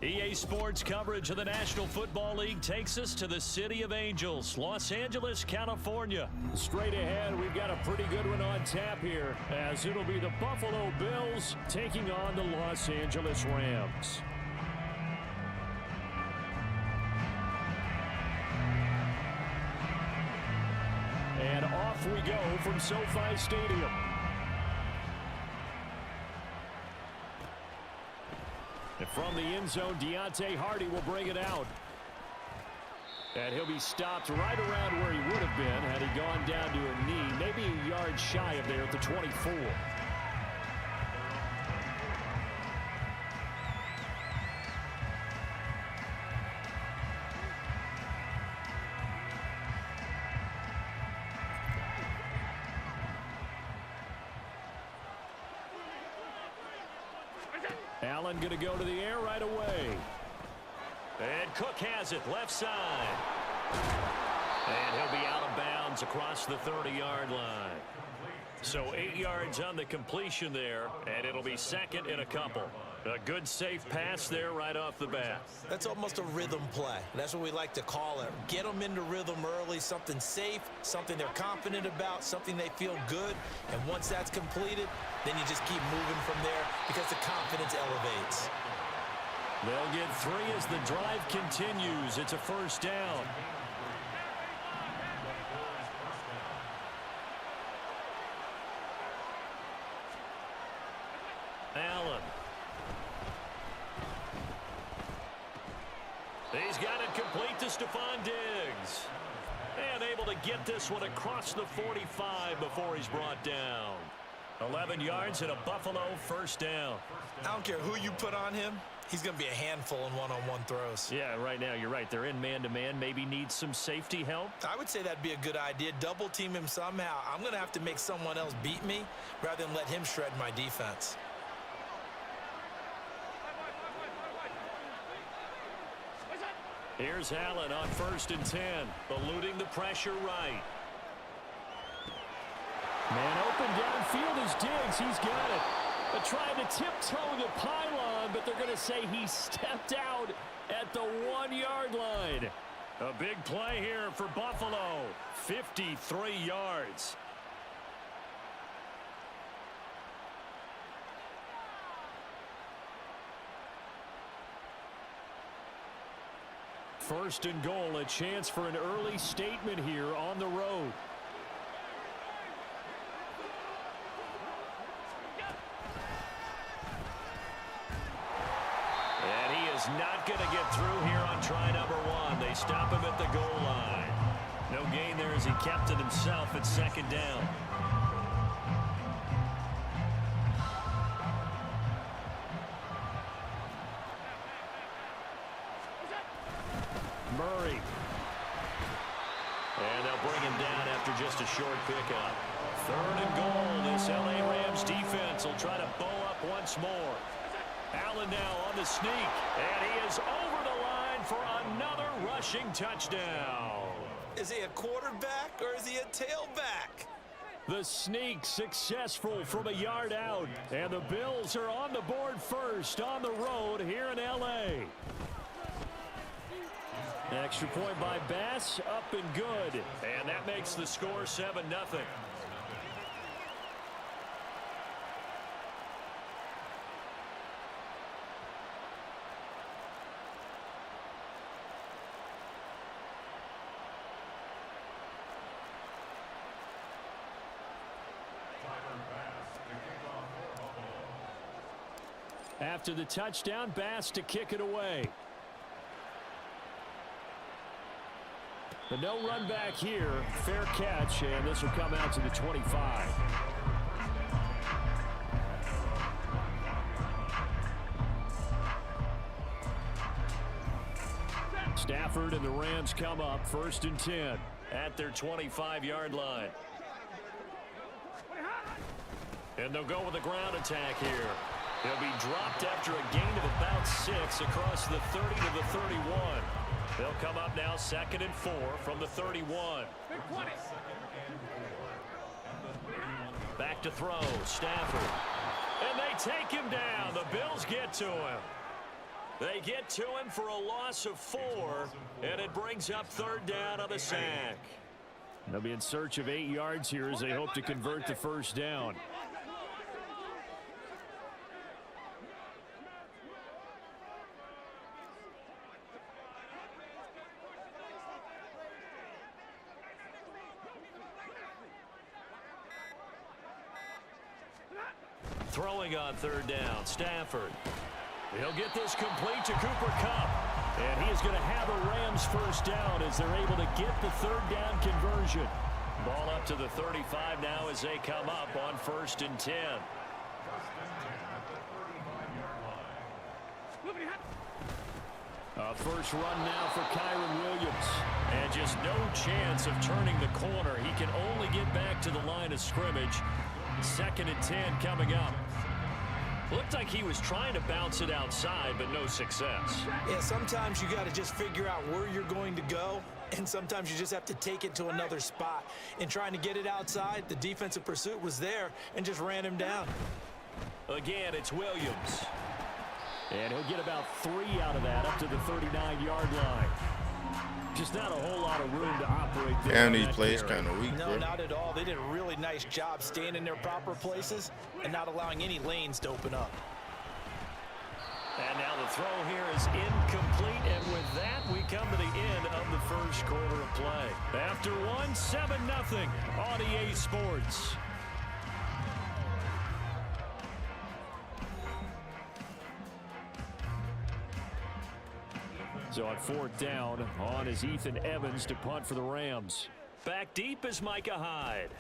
EA Sports coverage of the National Football League takes us to the City of Angels, Los Angeles, California. Straight ahead, we've got a pretty good one on tap here, as it'll be the Buffalo Bills taking on the Los Angeles Rams. And off we go from SoFi Stadium. And from the end zone, Deontay Hardy will bring it out. And he'll be stopped right around where he would have been had he gone down to a knee, maybe a yard shy of there at the 24. Allen going to go to the air right away. And Cook has it, left side. And he'll be out of bounds across the 30-yard line. So 8 yards on the completion there, and it'll be second in a couple. A good, safe pass there right off the bat. That's almost a rhythm play. That's what we like to call it. Get them into rhythm early, something safe, something they're confident about, something they feel good. And once that's completed, then you just keep moving from there because the confidence elevates. They'll get 3 as the drive continues. It's a first down. Allen. He's got it complete to Stephon Diggs. And able to get this one across the 45 before he's brought down. 11 yards and a Buffalo first down. I don't care who you put on him. He's going to be a handful in one-on-one throws. Yeah, right now, you're right. They're in man-to-man. Maybe needs some safety help. I would say that'd be a good idea. Double team him somehow. I'm going to have to make someone else beat me rather than let him shred my defense. Here's Allen on 1st and 10, eluding the pressure right. Man open downfield is Diggs. He's got it. But trying to tiptoe the pylon, but they're going to say he stepped out at the 1-yard line. A big play here for Buffalo. 53 yards. First and goal, a chance for an early statement here on the road. And he is not going to get through here on try number 1. They stop him at the goal line. No gain there as he kept it himself at 2nd down. Murray. And they'll bring him down after just a short pickup. 3rd and goal. This LA Rams defense will try to bow up once more. Allen now on the sneak. And he is over the line for another rushing touchdown. Is he a quarterback or is he a tailback? The sneak successful from a yard out. And the Bills are on the board first on the road here in L.A. Extra point by Bass, up and good. And that makes the score 7-0. After the touchdown, Bass to kick it away. But no run back here. Fair catch, and this will come out to the 25. Stafford and the Rams come up 1st and 10 at their 25-yard line. And they'll go with a ground attack here. He'll be dropped after a gain of about 6 across the 30 to the 31. They'll come up now 2nd and 4 from the 31. Back to throw, Stafford. And they take him down. The Bills get to him. They get to him for a loss of 4, and it brings up 3rd down on the sack. They'll be in search of 8 yards here as they hope to convert the 1st down. Throwing on 3rd down, Stafford. He'll get this complete to Cooper Kupp. And he is going to have a Rams 1st down as they're able to get the 3rd down conversion. Ball up to the 35 now as they come up on 1st and 10. A first run now for Kyron Williams. And just no chance of turning the corner. He can only get back to the line of scrimmage. 2nd and 10 coming up. Looked like he was trying to bounce it outside, but no success. Yeah, sometimes you got to just figure out where you're going to go, and sometimes you just have to take it to another spot. In trying to get it outside, the defensive pursuit was there and just ran him down. Again, it's Williams. And he'll get about 3 out of that, up to the 39-yard line. Just not a whole lot of room to operate there. Damn, these plays kind of weak, No, bro. not at all. They did a really nice job staying in their proper places and not allowing any lanes to open up. And now the throw here is incomplete, and with that, we come to the end of the 1st quarter of play. After one, 7-0 on EA Sports. So on 4th down, on is Ethan Evans to punt for the Rams. Back deep is Micah Hyde.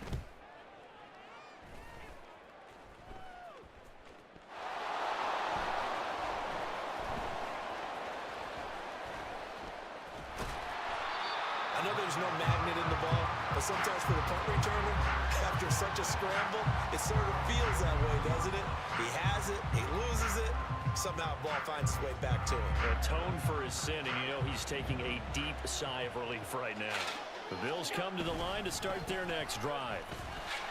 I know there's no magnet in the ball, but sometimes for the punt returner, after such a scramble, it sort of feels that way, doesn't it? He has it, he loses it, somehow the ball finds its way back to him. Atone for his sin, and you know he's taking a deep sigh of relief right now. The Bills come to the line to start their next drive.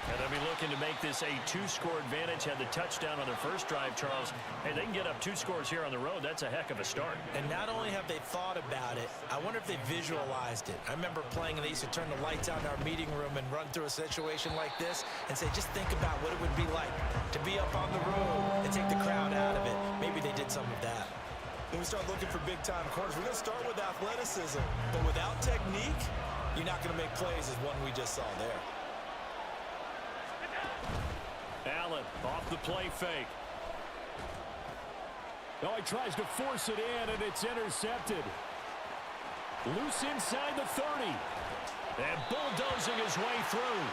And they'll be looking to make this a 2-score advantage. Had the touchdown on their first drive, Charles. Hey, they can get up 2 scores here on the road. That's a heck of a start. And not only have they thought about it, I wonder if they visualized it. I remember playing, and they used to turn the lights on in our meeting room and run through a situation like this and say, just think about what it would be like to be up on the road and take the crowd out of it. Maybe they did some of that. When we start looking for big-time corners, we're going to start with athleticism. But without technique, you're not going to make plays as one we just saw there. Allen off the play fake. Oh, he tries to force it in, and it's intercepted. Loose inside the 30. And bulldozing his way through.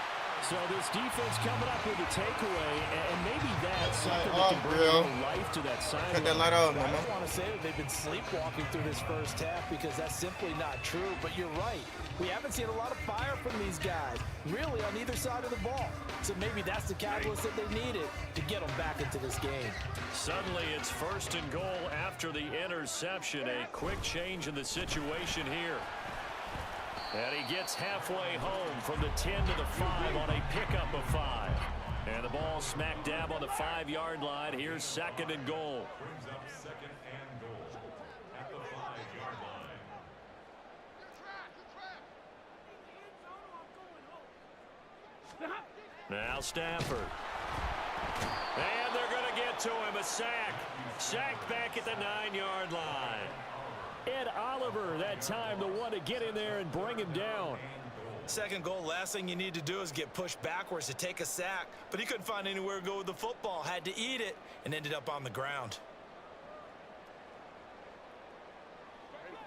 So this defense coming up with a takeaway, and maybe that's something that can bring a little life to that sideline. Cut that light off, mama. I don't want to say that they've been sleepwalking through this first half because that's simply not true, but you're right. We haven't seen a lot of fire from these guys, really, on either side of the ball. So maybe that's the catalyst that they needed to get them back into this game. Suddenly it's 1st and goal after the interception. A quick change in the situation here. And he gets halfway home from the 10 to the 5 on a pickup of 5. And the ball smack dab on the 5-yard line. Here's 2nd and goal. Brings up 2nd and goal at the 5-yard line. Now Stafford. And they're going to get to him. A sack. Sacked back at the 9-yard line. Ed Oliver that time, the one to get in there and bring him down. 2nd goal, last thing you need to do is get pushed backwards to take a sack. But he couldn't find anywhere to go with the football, had to eat it, and ended up on the ground.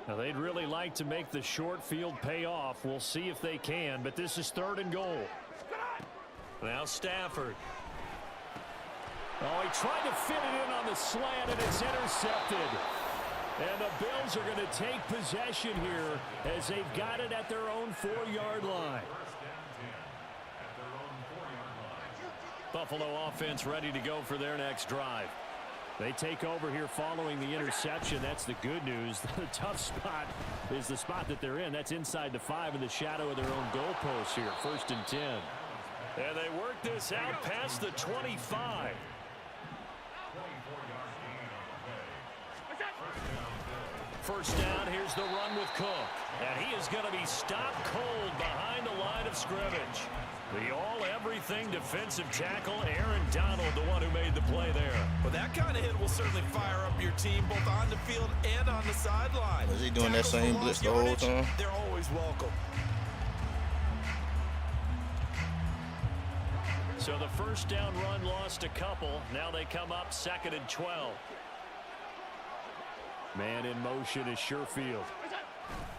Now they'd really like to make the short field pay off. We'll see if they can, but this is 3rd and goal. Now Stafford. Oh, he tried to fit it in on the slant, and it's intercepted. And the Bills are going to take possession here as they've got it at their own 4-yard line. Buffalo offense ready to go for their next drive. They take over here following the interception. That's the good news. The tough spot is the spot that they're in. That's inside the 5 in the shadow of their own goalpost here. 1st and 10. And they work this out past the 25. first down. Here's the run with Cook. And he is going to be stopped cold behind the line of scrimmage. The all-everything defensive tackle, Aaron Donald, the one who made the play there. Well, that kind of hit will certainly fire up your team both on the field and on the sideline. Is he doing that same blitz the whole time? They're always welcome. So the first down run lost a couple. Now they come up 2nd and 12. Man in motion is Sherfield.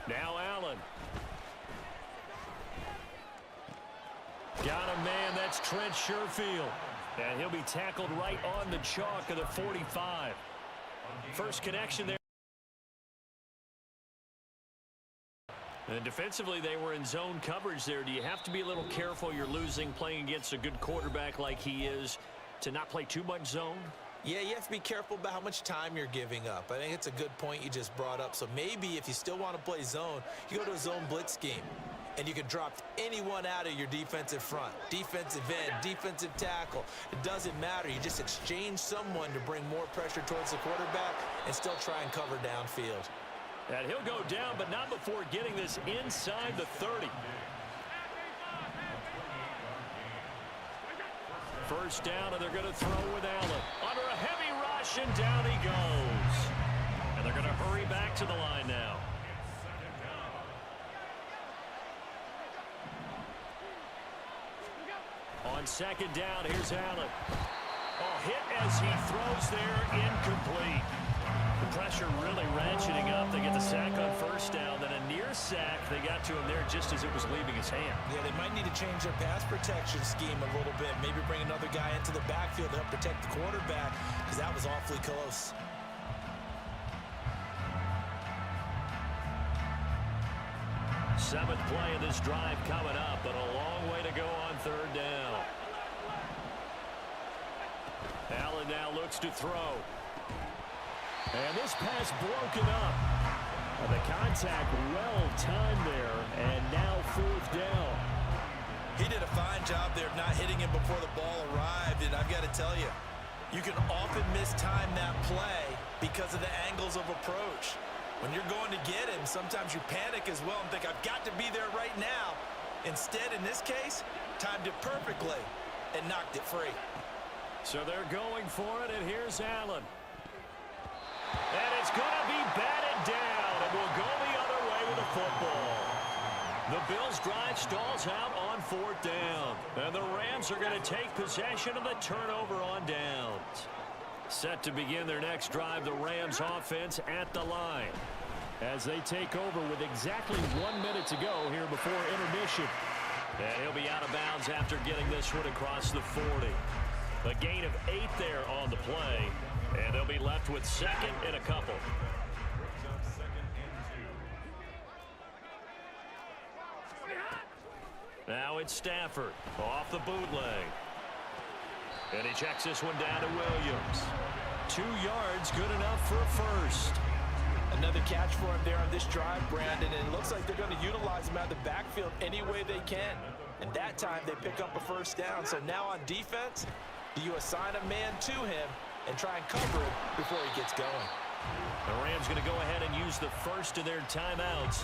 Now Allen. Got a man, that's Trent Sherfield. And he'll be tackled right on the chalk of the 45. First connection there. And defensively, they were in zone coverage there. Do you have to be a little careful? You're losing playing against a good quarterback like he is to not play too much zone? Yeah, you have to be careful about how much time you're giving up. I think it's a good point you just brought up. So maybe if you still want to play zone, you go to a zone blitz scheme. And you can drop anyone out of your defensive front, defensive end, defensive tackle. It doesn't matter. You just exchange someone to bring more pressure towards the quarterback and still try and cover downfield. And he'll go down, but not before getting this inside the 30. First down, and they're going to throw with Allen. Under a heavy rush, and down he goes. And they're going to hurry back to the line now. On 2nd down, here's Allen. Oh, hit as he throws there, incomplete. The pressure really ratcheting up. They get the sack on first down, then a near sack. They got to him there just as it was leaving his hand. Yeah, they might need to change their pass protection scheme a little bit. Maybe bring another guy into the backfield to help protect the quarterback, because that was awfully close. Seventh play of this drive coming up, but a long way to go on 3rd down. Allen now looks to throw. And this pass broken up. The contact well timed there, and now 4th down. He did a fine job there of not hitting him before the ball arrived, and I've got to tell you, you can often mistime that play because of the angles of approach. When you're going to get him, sometimes you panic as well and think, I've got to be there right now. Instead, in this case, timed it perfectly and knocked it free. So they're going for it, and here's Allen. And it's going to be batted down, and we'll go the other way with the football. The Bills' drive stalls out on 4th down, and the Rams are going to take possession of the turnover on downs. Set to begin their next drive, the Rams offense at the line as they take over with exactly 1 minute to go here before intermission. And he'll be out of bounds after getting this one across the 40. A gain of 8 there on the play, and they'll be left with 2nd and a couple. Now it's Stafford off the bootleg. And he checks this one down to Williams. 2 yards, good enough for a first. Another catch for him there on this drive, Brandon, and it looks like they're going to utilize him out of the backfield any way they can. And that time they pick up a first down. So now on defense, do you assign a man to him and try and cover it before he gets going? The Rams going to go ahead and use the first of their timeouts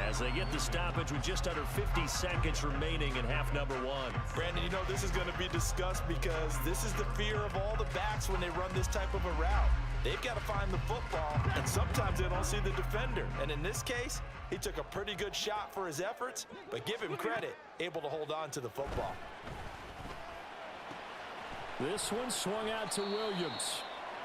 as they get the stoppage with just under 50 seconds remaining in half number 1. Brandon, you know this is going to be discussed because this is the fear of all the backs when they run this type of a route. They've got to find the football, and sometimes they don't see the defender. And in this case, he took a pretty good shot for his efforts, but give him credit, able to hold on to the football. This one swung out to Williams.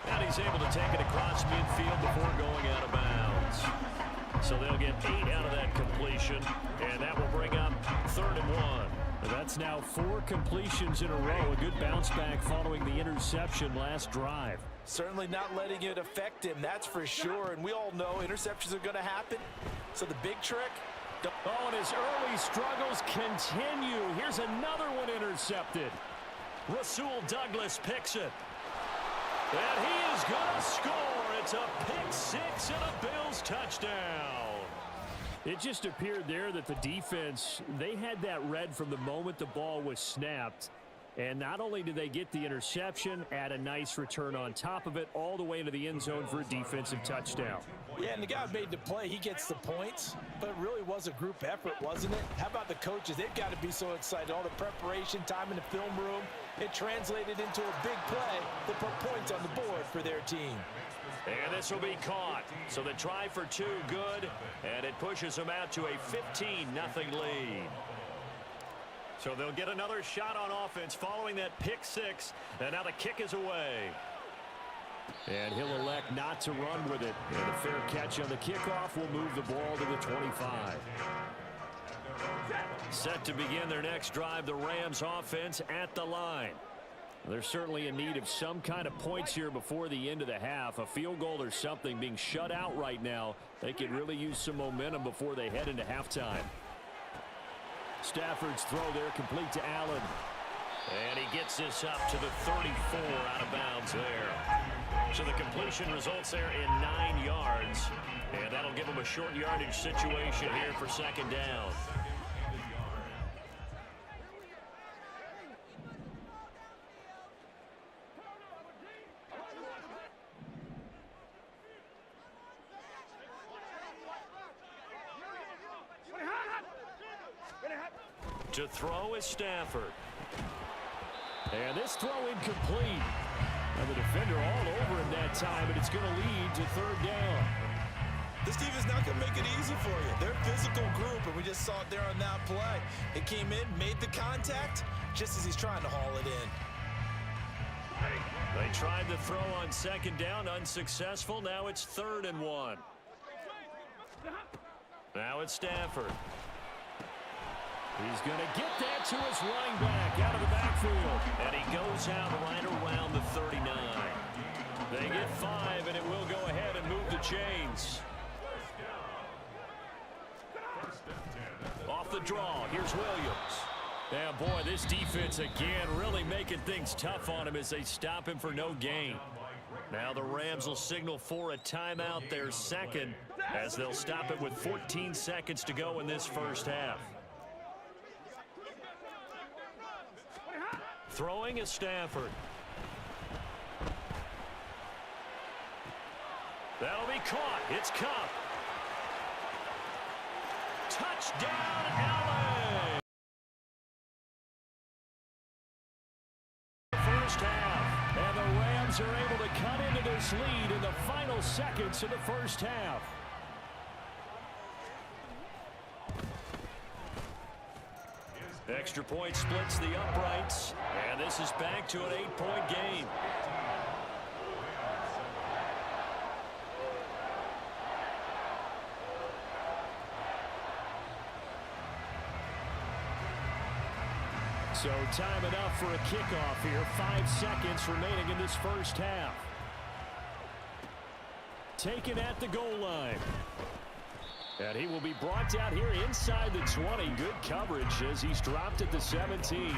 And he's able to take it across midfield before going out of bounds. So they'll get 8 out of that completion, and that will bring up 3rd and 1. That's now 4 completions in a row. A good bounce back following the interception last drive. Certainly not letting it affect him, that's for sure. And we all know interceptions are going to happen. So the big trick. Oh, and his early struggles continue. Here's another one intercepted. Rasul Douglas picks it. And he is going to score. It's a pick 6 and a Bills touchdown. It just appeared there that the defense, they had that read from the moment the ball was snapped. And not only did they get the interception, add a nice return on top of it, all the way into the end zone for a defensive touchdown. Yeah, and the guy made the play. He gets the points, but it really was a group effort, wasn't it? How about the coaches? They've got to be so excited. All the preparation, time in the film room, it translated into a big play that put points on the board for their team. And this will be caught. So the try for two, good, and it pushes them out to a 15-0 lead. So they'll get another shot on offense following that pick six, and now the kick is away. And he'll elect not to run with it. And a fair catch on the kickoff will move the ball to the 25. Set to begin their next drive, the Rams offense at the line. They're certainly in need of some kind of points here before the end of the half. A field goal or something being shut out right now. They could really use some momentum before they head into halftime. Stafford's throw there complete to Allen. And he gets this up to the 34 out of bounds there. So the completion results there in 9 yards. And that'll give him a short yardage situation here for second down. To throw is Stafford. And this throw incomplete. And the defender all over him that time, and it's going to lead to third down. This defense not going to make it easy for you. They're a physical group, and we just saw it there on that play. It came in, made the contact, just as he's trying to haul it in. They tried the throw on second down, unsuccessful. Now it's 3rd and 1. Now it's Stafford. He's going to get that to his running back out of the backfield. And he goes out right around the 39. They get 5, and it will go ahead and move the chains. Off the draw, here's Williams. Yeah, boy, this defense again really making things tough on him as they stop him for no gain. Now the Rams will signal for a timeout, their second, as they'll stop it with 14 seconds to go in this first half. Throwing is Stafford. That'll be caught. It's Cup. Touchdown, Allen! First half, and the Rams are able to cut into this lead in the final seconds of the first half. Extra point splits the uprights, and this is back to an 8-point game. So time enough for a kickoff here. 5 seconds remaining in this first half. Taken at the goal line. And he will be brought down here inside the 20. Good coverage as he's dropped at the 17.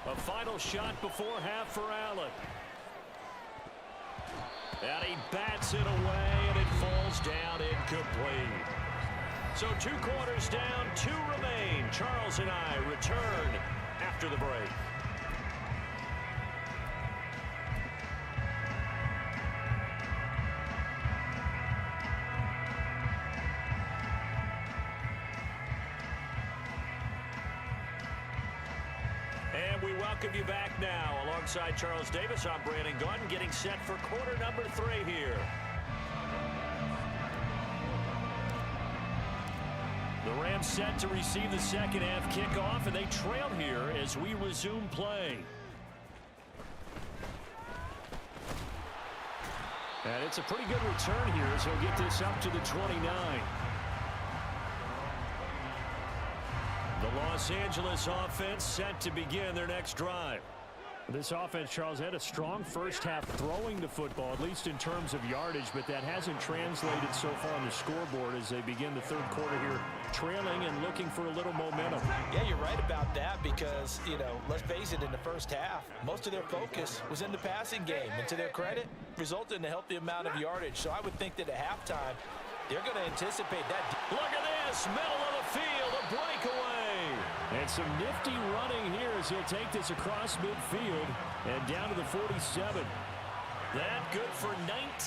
A final shot before half for Allen. And he bats it away, and it falls down incomplete. So 2 quarters down, 2 remain. Charles and I return after the break. And we welcome you back now. Alongside Charles Davis, I'm Brandon Gaudin, getting set for quarter number 3 here. The Rams set to receive the second half kickoff, and they trail here as we resume play. And it's a pretty good return here as he'll get this up to the 29. The Los Angeles offense set to begin their next drive. This offense, Charles, had a strong first half throwing the football, at least in terms of yardage, but that hasn't translated so far on the scoreboard as they begin the third quarter here, trailing and looking for a little momentum. Yeah, you're right about that because, you know, let's face it, in the first half, most of their focus was in the passing game. And to their credit, resulted in a healthy amount of yardage. So I would think that at halftime, they're going to anticipate that. Look at this, middle of the field, a breakaway. And some nifty running here as he'll take this across midfield and down to the 47. That good for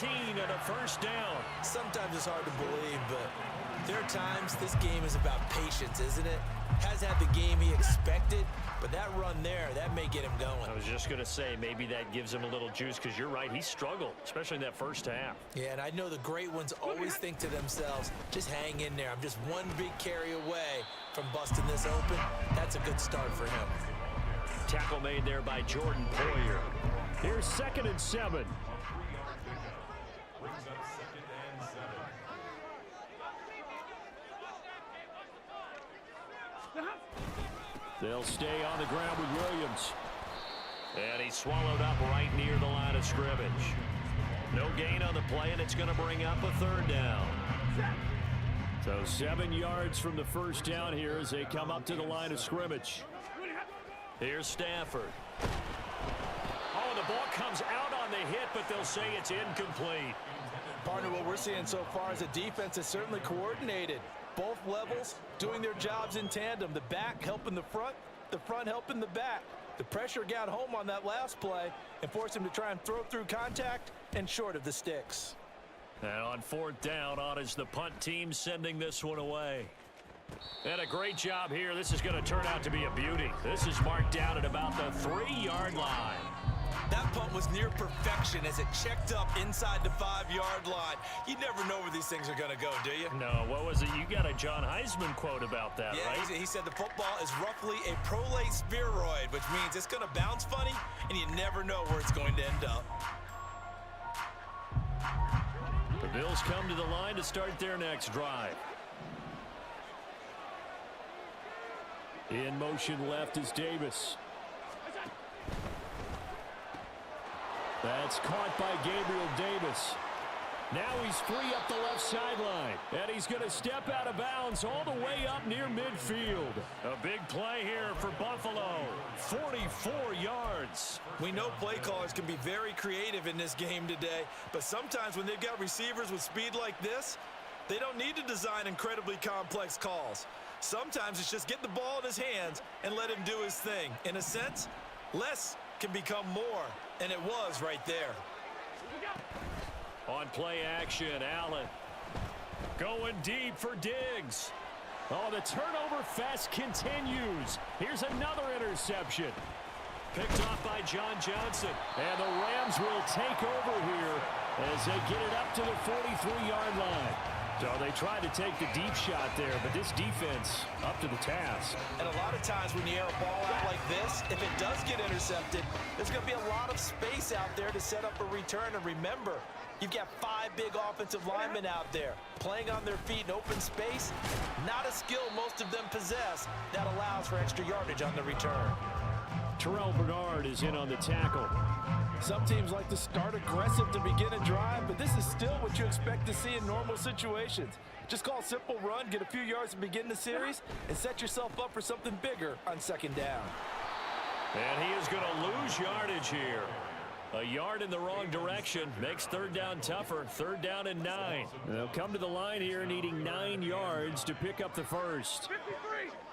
19 and a first down. Sometimes it's hard to believe, but there are times this game is about patience, isn't it? Has had the game he expected, but that run there, that may get him going. I was just going to say, maybe that gives him a little juice because you're right, he struggled, especially in that first half. Yeah, and I know the great ones always think to themselves, just hang in there. I'm just one big carry away from busting this open. That's a good start for him. Tackle made there by Jordan Poyer. Here's 2nd and 7. Brings up 2nd and 7. They'll stay on the ground with Williams. And he's swallowed up right near the line of scrimmage. No gain on the play, and it's going to bring up a 3rd down. So 7 yards from the first down here as they come up to the line of scrimmage. Here's Stafford. Oh, the ball comes out on the hit, but they'll say it's incomplete. Partner, what we're seeing so far is a defense is certainly coordinated. Both levels doing their jobs in tandem. The back helping the front helping the back. The pressure got home on that last play and forced him to try and throw through contact and short of the sticks. And on 4th down, on is the punt team sending this one away. And a great job here. This is going to turn out to be a beauty. This is marked down at about the 3-yard line. That punt was near perfection as it checked up inside the 5-yard line. You never know where these things are going to go, do you? No, what was it? You got a John Heisman quote about that, yeah, right? He said the football is roughly a prolate spheroid, which means it's going to bounce funny, and you never know where it's going to end up. The Bills come to the line to start their next drive. In motion left is Davis. That's caught by Gabriel Davis. Now he's free up the left sideline. And he's going to step out of bounds all the way up near midfield. A big play here for Buffalo. 44 yards. We know play callers can be very creative in this game today, but sometimes when they've got receivers with speed like this, they don't need to design incredibly complex calls. Sometimes it's just get the ball in his hands and let him do his thing. In a sense, less can become more, and it was right there. On play action, Allen going deep for Diggs. Oh, the turnover fest continues. Here's another interception. Picked off by John Johnson. And the Rams will take over here as they get it up to the 43-yard line. So they tried to take the deep shot there, but this defense up to the task. And a lot of times when you air a ball out like this, if it does get intercepted, there's going to be a lot of space out there to set up a return. And remember, you've got 5 big offensive linemen out there playing on their feet in open space. Not a skill most of them possess that allows for extra yardage on the return. Terrell Bernard is in on the tackle. Some teams like to start aggressive to begin a drive, but this is still what you expect to see in normal situations. Just call a simple run, get a few yards to begin the series, and set yourself up for something bigger on 2nd down. And he is going to lose yardage here. A yard in the wrong direction makes 3rd down tougher. 3rd down and 9. They'll come to the line here needing 9 yards to pick up the first. 53,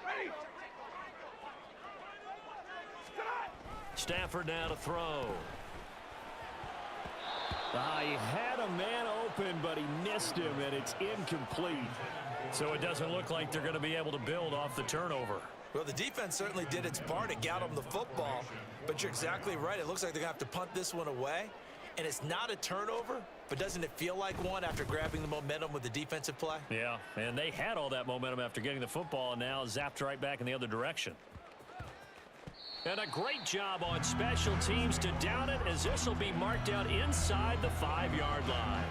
ready. Stafford now to throw. He had a man open, but he missed him, and it's incomplete. So it doesn't look like they're going to be able to build off the turnover. Well, the defense certainly did its part to get them the football, but you're exactly right. It looks like they're going to have to punt this one away, and it's not a turnover, but doesn't it feel like one after grabbing the momentum with the defensive play? Yeah, and they had all that momentum after getting the football, and now zapped right back in the other direction. And a great job on special teams to down it, as this will be marked out inside the 5-yard line.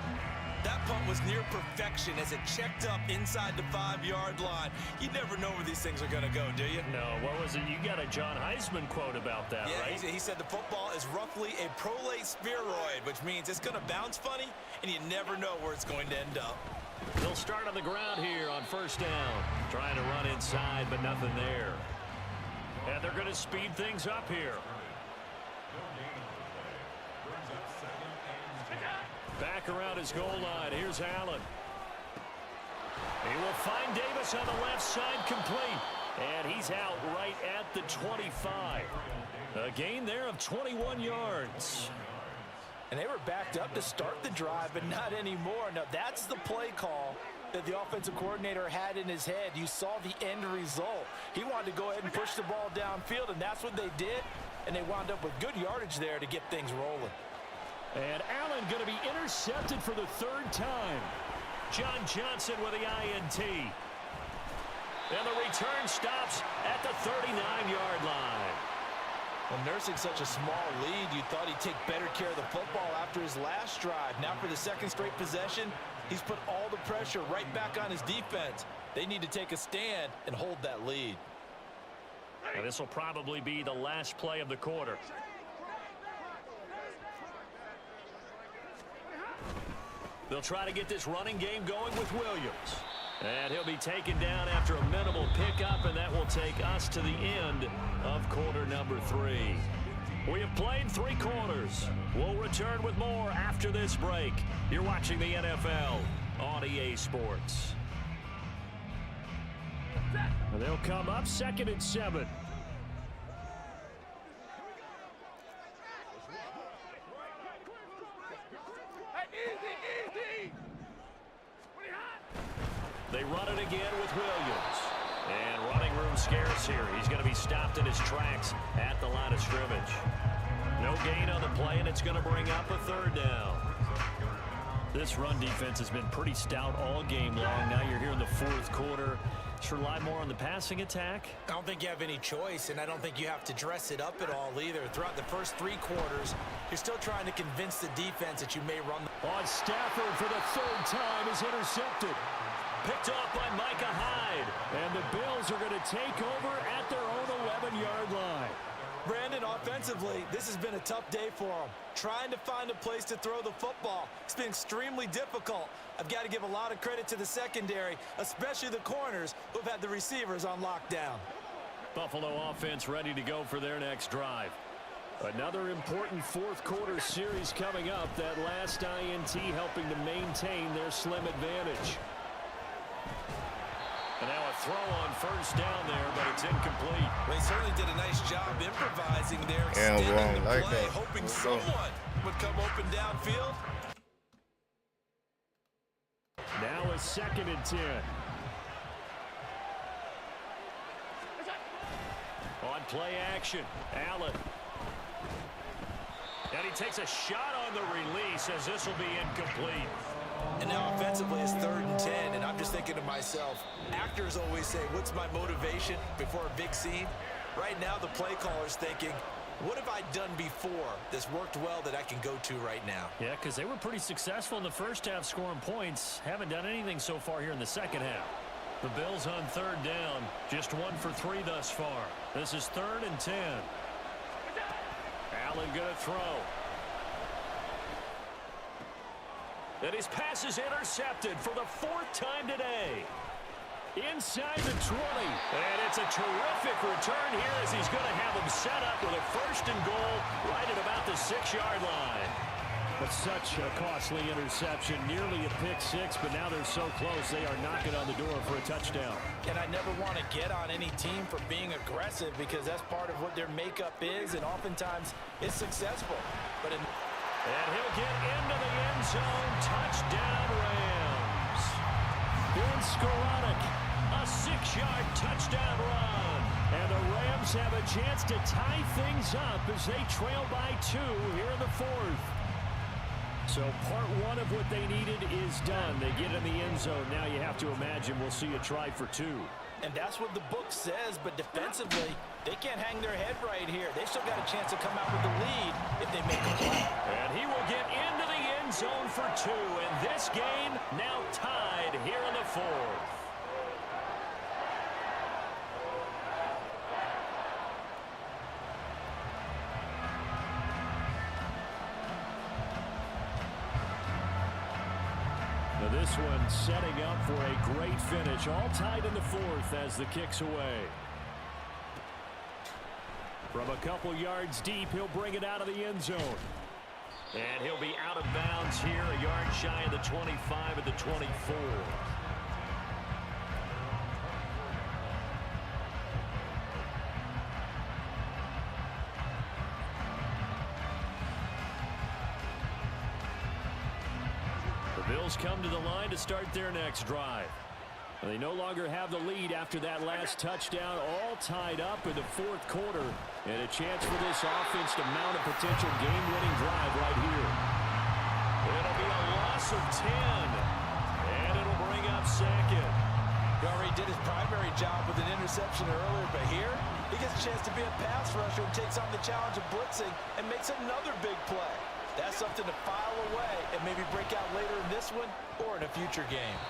That punt was near perfection as it checked up inside the 5-yard line. You never know where these things are going to go, do you? No, what was it? You got a John Heisman quote about that, yeah, right? He said the football is roughly a prolate spheroid, which means it's going to bounce funny, and you never know where it's going to end up. They'll start on the ground here on first down. Trying to run inside, but nothing there. And they're going to speed things up here. Back around his goal line. Here's Allen. He will find Davis on the left side, complete. And he's out right at the 25. A gain there of 21 yards. And they were backed up to start the drive, but not anymore. Now, that's the play call that the offensive coordinator had in his head. You saw the end result. He wanted to go ahead and push the ball downfield, and that's what they did. And they wound up with good yardage there to get things rolling. And Allen going to be intercepted for the third time. John Johnson with the INT. And the return stops at the 39-yard line. Well, nursing such a small lead, you thought he'd take better care of the football after his last drive. Now for the second straight possession, he's put all the pressure right back on his defense. They need to take a stand and hold that lead. And this will probably be the last play of the quarter. They'll try to get this running game going with Williams. And he'll be taken down after a minimal pickup, and that will take us to the end of quarter number 3. We have played 3 quarters. We'll return with more after this break. You're watching the NFL on EA Sports. And they'll come up 2nd and 7. They run it again with Williams. And running room scarce here. He's going to be stopped in his tracks at the line of scrimmage. No gain on the play, and it's going to bring up a 3rd down. This run defense has been pretty stout all game long. Now you're here in the 4th quarter. Just rely more on the passing attack. I don't think you have any choice, and I don't think you have to dress it up at all either. Throughout the first 3 quarters, you're still trying to convince the defense that you may run. On Stafford for the 3rd time is intercepted. Picked off by Micah Hyde. And the Bills are going to take over at their own 11-yard line. Brandon, offensively, this has been a tough day for them. Trying to find a place to throw the football. It's been extremely difficult. I've got to give a lot of credit to the secondary, especially the corners who've had the receivers on lockdown. Buffalo offense ready to go for their next drive. Another important 4th quarter series coming up. That last INT helping to maintain their slim advantage. And now a throw on 1st down there, but it's incomplete. Well, he certainly did a nice job improvising there, extending the play, hoping someone would come open downfield. Now a 2nd and 10. On play action, Allen. And he takes a shot on the release as this will be incomplete. And now offensively it's 3rd and 10, and I'm just thinking to myself, actors always say, what's my motivation before a big scene? Right now the play caller's thinking, what have I done before that's worked well that I can go to right now? Yeah, because they were pretty successful in the first half scoring points. Haven't done anything so far here in the second half. The Bills on 3rd down, just 1 for 3 thus far. This is 3rd and 10. Allen going to throw. And his pass is intercepted for the 4th time today. Inside the 20. And it's a terrific return here as he's going to have him set up with a 1st and goal right at about the 6-yard line. But such a costly interception, nearly a pick-6, but now they're so close they are knocking on the door for a touchdown. And I never want to get on any team for being aggressive because that's part of what their makeup is, and oftentimes it's successful. But and he'll get into the end zone. Touchdown, Rams. Ben Skoranek, a 6-yard touchdown run. And the Rams have a chance to tie things up as they trail by 2 here in the 4th. So part 1 of what they needed is done. They get in the end zone. Now you have to imagine we'll see a try for 2. And that's what the book says, but defensively, they can't hang their head right here. They've still got a chance to come out with the lead if they make a play. And he will get into the end zone for 2, and this game now tied here in the 4th. Now this one setting up for a great finish, all tied in the 4th as the kick's away. From a couple yards deep, he'll bring it out of the end zone. And he'll be out of bounds here, a yard shy of the 25 at the 24. The Bills come to the line to start their next drive. They no longer have the lead after that last touchdown, all tied up in the 4th quarter. And a chance for this offense to mount a potential game-winning drive right here. It'll be a loss of 10. And it'll bring up 2nd. He already did his primary job with an interception earlier, but here he gets a chance to be a pass rusher and takes on the challenge of blitzing and makes another big play. That's something to file away and maybe break out later in this one or in a future game.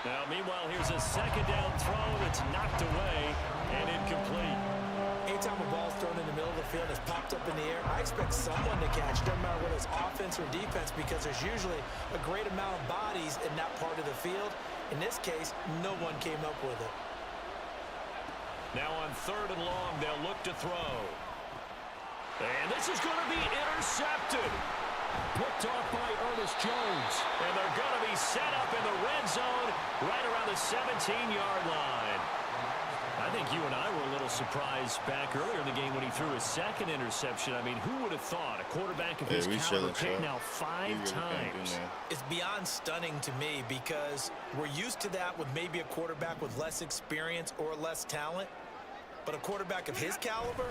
Now, meanwhile, here's a 2nd down throw that's knocked away and incomplete. Anytime a ball's thrown in the middle of the field and is popped up in the air, I expect someone to catch, no matter whether it's offense or defense, because there's usually a great amount of bodies in that part of the field. In this case, no one came up with it. Now on 3rd and long, they'll look to throw. And this is going to be intercepted. Picked off by Ernest Jones. And they're going to be set up in the red zone right around the 17-yard line. I think you and I were a little surprised back earlier in the game when he threw his 2nd interception. I mean, who would have thought a quarterback of his caliber picked now 5 times? It's beyond stunning to me because we're used to that with maybe a quarterback with less experience or less talent. But a quarterback of his caliber,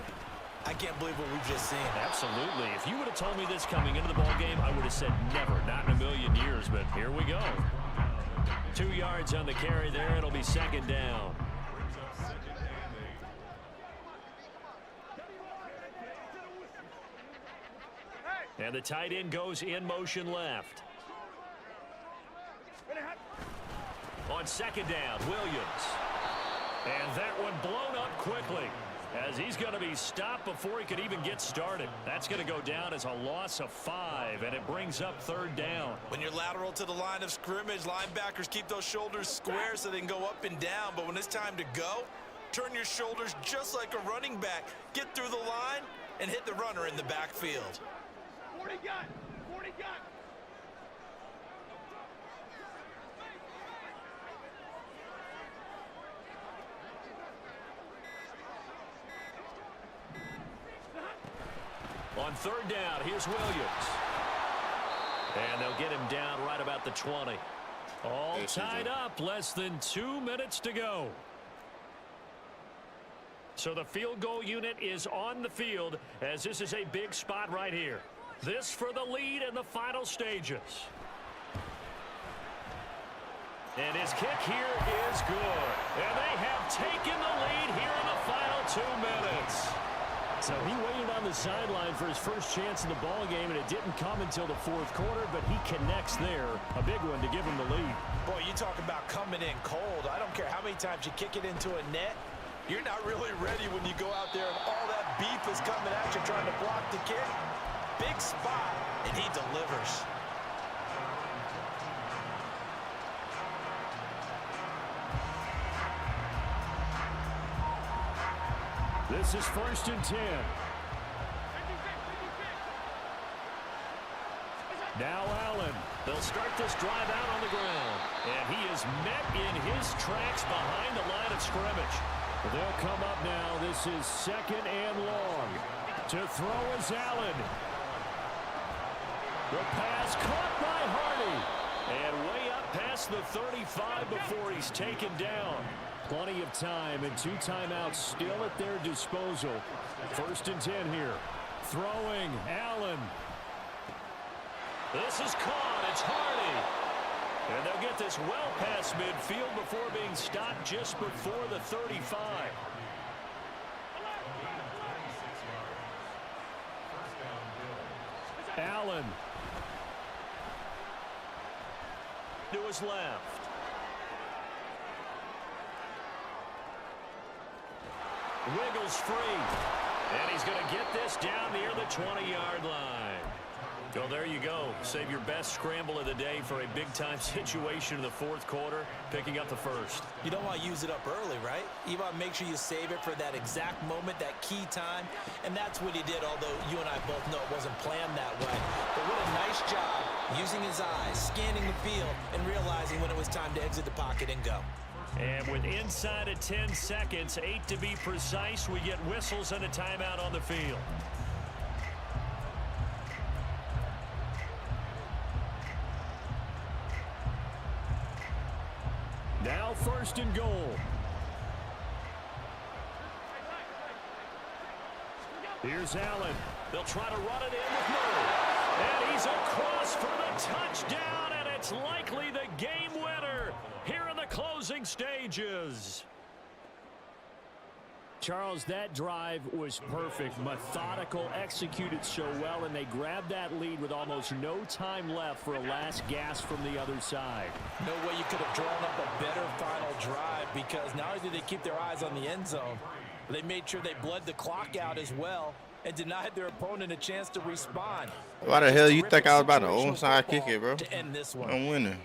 I can't believe what we've just seen. Absolutely. If you would have told me this coming into the ball game, I would have said never, not in a million years. But here we go. 2 yards on the carry there. It'll be 2nd down. And the tight end goes in motion left. On 2nd down, Williams. And that one blown up quickly, as he's going to be stopped before he could even get started. That's going to go down as a loss of 5, and it brings up 3rd down. When you're lateral to the line of scrimmage, linebackers keep those shoulders square so they can go up and down. But when it's time to go, turn your shoulders just like a running back. Get through the line and hit the runner in the backfield. 40 gun! 40 gun! On 3rd down, here's Williams. And they'll get him down right about the 20. All tied up, less than 2 minutes to go. So the field goal unit is on the field, as this is a big spot right here. This for the lead in the final stages. And his kick here is good. And they have taken the lead here in the final 2 minutes. So he waited on the sideline for his first chance in the ball game, and it didn't come until the 4th quarter, but he connects there. A big one to give him the lead. Boy, you talk about coming in cold. I don't care how many times you kick it into a net. You're not really ready when you go out there and all that beef is coming at you trying to block the kick. Big spot, and he delivers. This is 1st and 10. Now Allen. They'll start this drive out on the ground. And he is met in his tracks behind the line of scrimmage. They'll come up now. This is 2nd and long. To throw is Allen. The pass caught by Hardy. And way up past the 35 before he's taken down. Plenty of time and 2 timeouts still at their disposal. 1st and 10 here. Throwing, Allen. This is caught. It's Hardy. And they'll get this well past midfield before being stopped just before the 35. Allen. to his left. Wiggles free. And he's going to get this down near the 20-yard line. Well, there you go. Save your best scramble of the day for a big-time situation in the fourth quarter, picking up the first. You don't want to use it up early, right? You want to make sure you save it for that exact moment, that key time. And that's what he did, although you and I both know it wasn't planned that way. But what a nice job using his eyes, scanning the field, and realizing when it was time to exit the pocket and go. And with inside of 10 seconds, 8 to be precise, we get whistles and a timeout on the field. Now 1st and goal. Here's Allen. They'll try to run it in with Murray. And he's across for the touchdown, and it's likely the game winner here in the closing stages. Charles, that drive was perfect, methodical, executed so well, and they grabbed that lead with almost no time left for a last gasp from the other side. No way you could have drawn up a better final drive, because not only did they keep their eyes on the end zone, but they made sure they bled the clock out as well and denied their opponent a chance to respond. Why the hell you think I was about to onside kick it, bro? To end this one. I'm winning.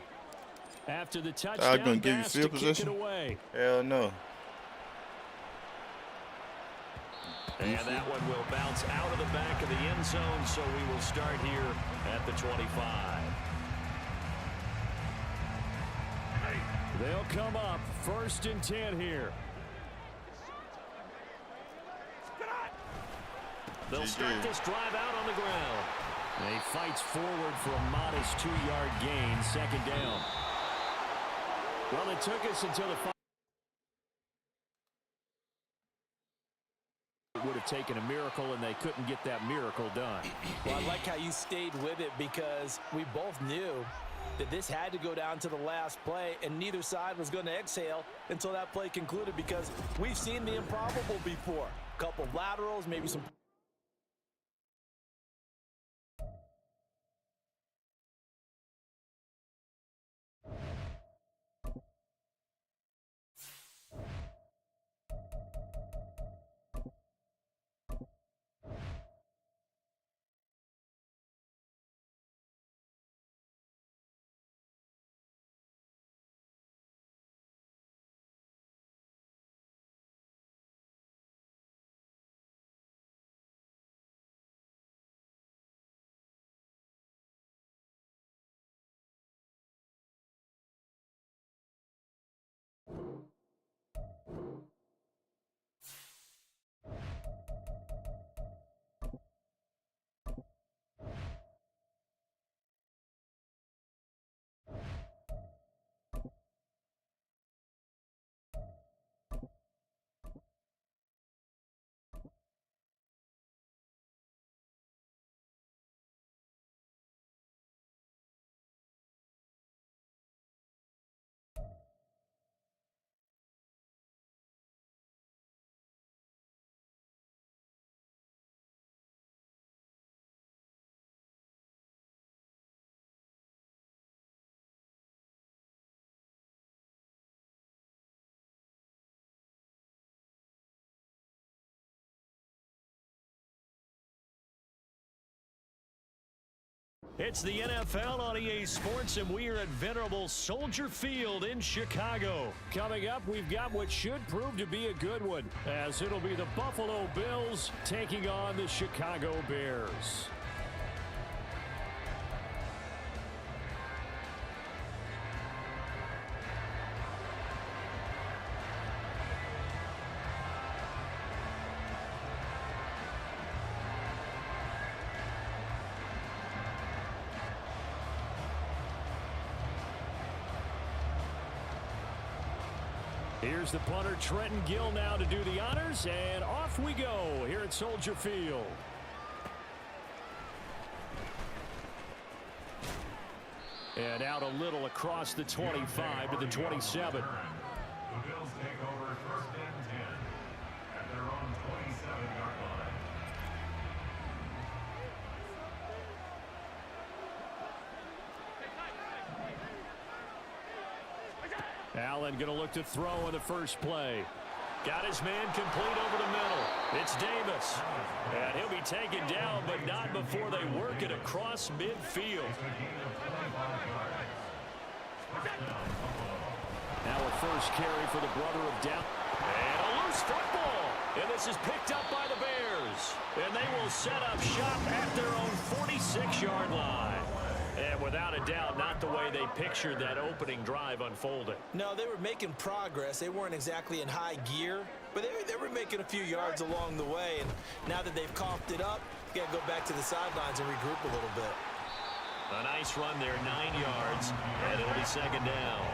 After the I was touchdown gonna give you pass field to kick it position. away. Hell no. And that one will bounce out of the back of the end zone, so we will start here at the 25. They'll come up 1st and 10 here. They'll start this drive out on the ground. And he fights forward for a modest 2-yard gain, 2nd down. Well, it took us until the would have taken a miracle, and they couldn't get that miracle done. Well, I like how you stayed with it, because we both knew that this had to go down to the last play, and neither side was going to exhale until that play concluded, because we've seen the improbable before. A couple laterals, maybe some... It's the NFL on EA Sports, and we are at venerable Soldier Field in Chicago. Coming up, we've got what should prove to be a good one, as it'll be the Buffalo Bills taking on the Chicago Bears. Here's the punter, Trenton Gill, now to do the honors, and off we go here at Soldier Field. And out a little across the 25 to the 27. The Bills take over 1st and 10 at their own 27-yard line. Allen going to look to throw on the first play. Got his man complete over the middle. It's Davis. And he'll be taken down, but not before they work it across midfield. Now a first carry for the brother of Down. And a loose football. And this is picked up by the Bears. And they will set up shop at their own 46-yard line. And without a doubt, not the way they pictured that opening drive unfolding. No, they were making progress. They weren't exactly in high gear, but they were making a few yards along the way. And now that they've coughed it up, you got to go back to the sidelines and regroup a little bit. A nice run there, 9 yards, and it'll be second down.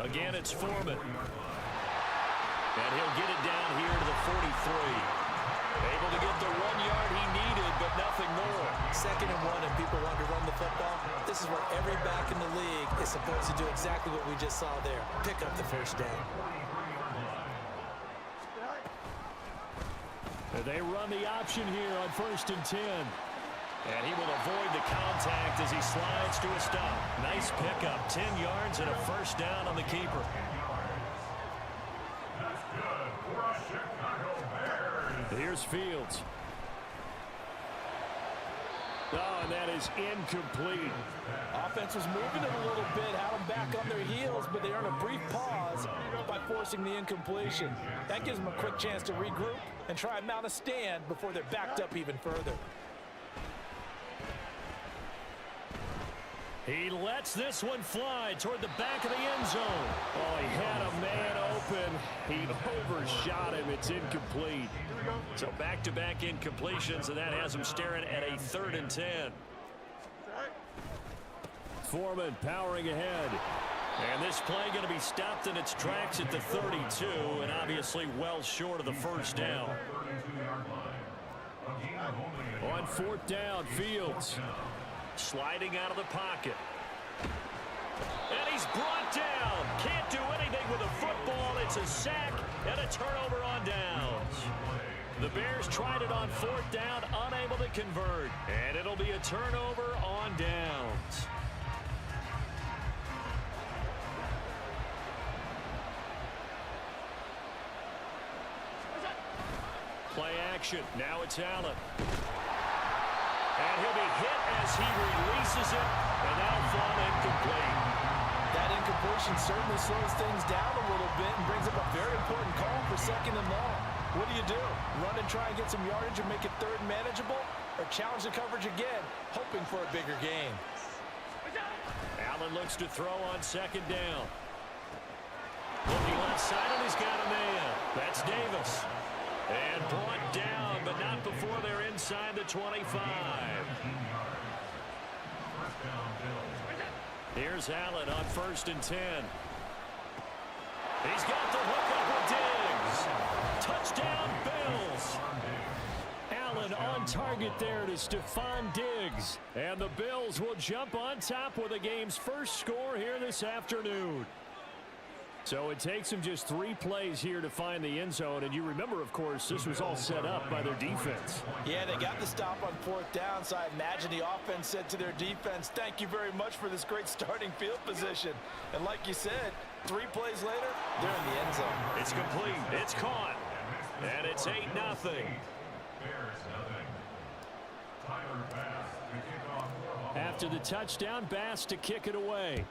Again, it's Foreman. And he'll get it down here to the 43. Able to get the 1 yard he needed, but nothing more. 2nd and 1, and people want to run the football. This is where every back in the league is supposed to do exactly what we just saw there. Pick up the first down. They run the option here on 1st and 10. And he will avoid the contact as he slides to a stop. Nice pickup, 10 yards and a first down on the keeper. Here's Fields. Oh, and that is incomplete. Offense was moving it a little bit, had them back on their heels, but they earn a brief pause by forcing the incompletion. That gives them a quick chance to regroup and try and mount a stand before they're backed up even further. He lets this one fly toward the back of the end zone. Oh, he had a man open. He overshot him. It's incomplete. So back-to-back incompletions, and that has him staring at a 3rd and 10. Foreman powering ahead. And this play going to be stopped in its tracks at the 32, and obviously well short of the first down. On 4th down, Fields. Sliding out of the pocket. And he's brought down. Can't do anything with a football. It's a sack and a turnover on downs. The Bears tried it on 4th down, unable to convert. And it'll be a turnover on downs. Play action. Now it's Allen. And he'll be hit as he releases it, and that'll fall incomplete. That incompletion certainly slows things down a little bit and brings up a very important call for 2nd and long. What do? Run and try and get some yardage and make it 3rd manageable, or challenge the coverage again, hoping for a bigger gain? Allen looks to throw on 2nd down. Looking left side, and he's got a man. That's Davis. And brought down, but not before they're inside the 25. Here's Allen on 1st and 10. He's got the hook up with Diggs. Touchdown, Bills. Allen on target there to Stephon Diggs. And the Bills will jump on top with the game's first score here this afternoon. So it takes them just 3 plays here to find the end zone. And you remember, of course, this was all set up by their defense. Yeah, they got the stop on 4th down, so I imagine the offense said to their defense, thank you very much for this great starting field position. And like you said, 3 plays later, they're in the end zone. It's complete. It's caught. And it's 8-0. After the touchdown, Bass to kick it away.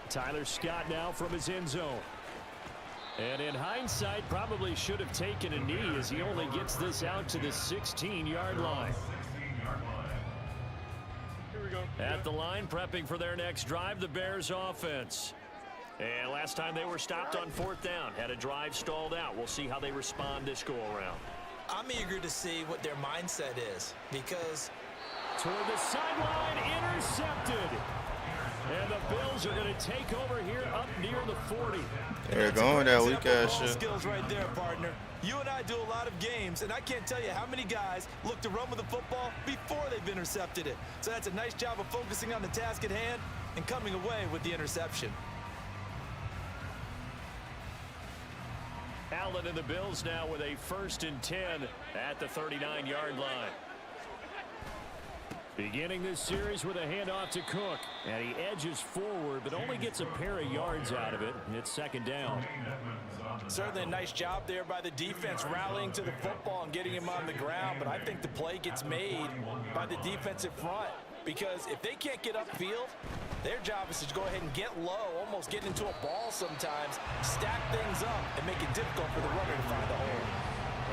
Tyler Scott now from his end zone. And in hindsight, probably should have taken a knee as he only gets this out to the 16-yard line. At the line, prepping for their next drive, the Bears offense. And last time they were stopped on 4th down, had a drive stalled out. We'll see how they respond this go-around. I'm eager to see what their mindset is, because toward the sideline, intercepted. And the Bills are going to take over here up near the 40. They're going that weak ass shit. Skills right there, partner. You and I do a lot of games, and I can't tell you how many guys look to run with the football before they've intercepted it. So that's a nice job of focusing on the task at hand and coming away with the interception. Allen and the Bills now with a 1st and 10 at the 39-yard line. Beginning this series with a handoff to Cook. And he edges forward, but only gets a pair of yards out of it. And it's 2nd down. Certainly a nice job there by the defense rallying to the football and getting him on the ground. But I think the play gets made by the defensive front. Because if they can't get upfield, their job is to go ahead and get low, almost get into a ball sometimes, stack things up, and make it difficult for the runner to find the hole.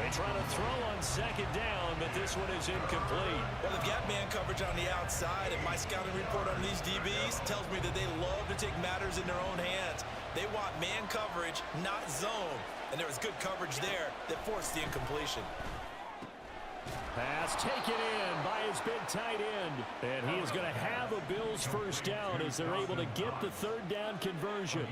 They try to throw on 2nd down, but this one is incomplete. Well, they've got man coverage on the outside, and my scouting report on these DBs tells me that they love to take matters in their own hands. They want man coverage, not zone. And there was good coverage there that forced the incompletion. Pass taken in by his big tight end. And he is going to have a Bills 1st down as they're able to get the 3rd down conversion.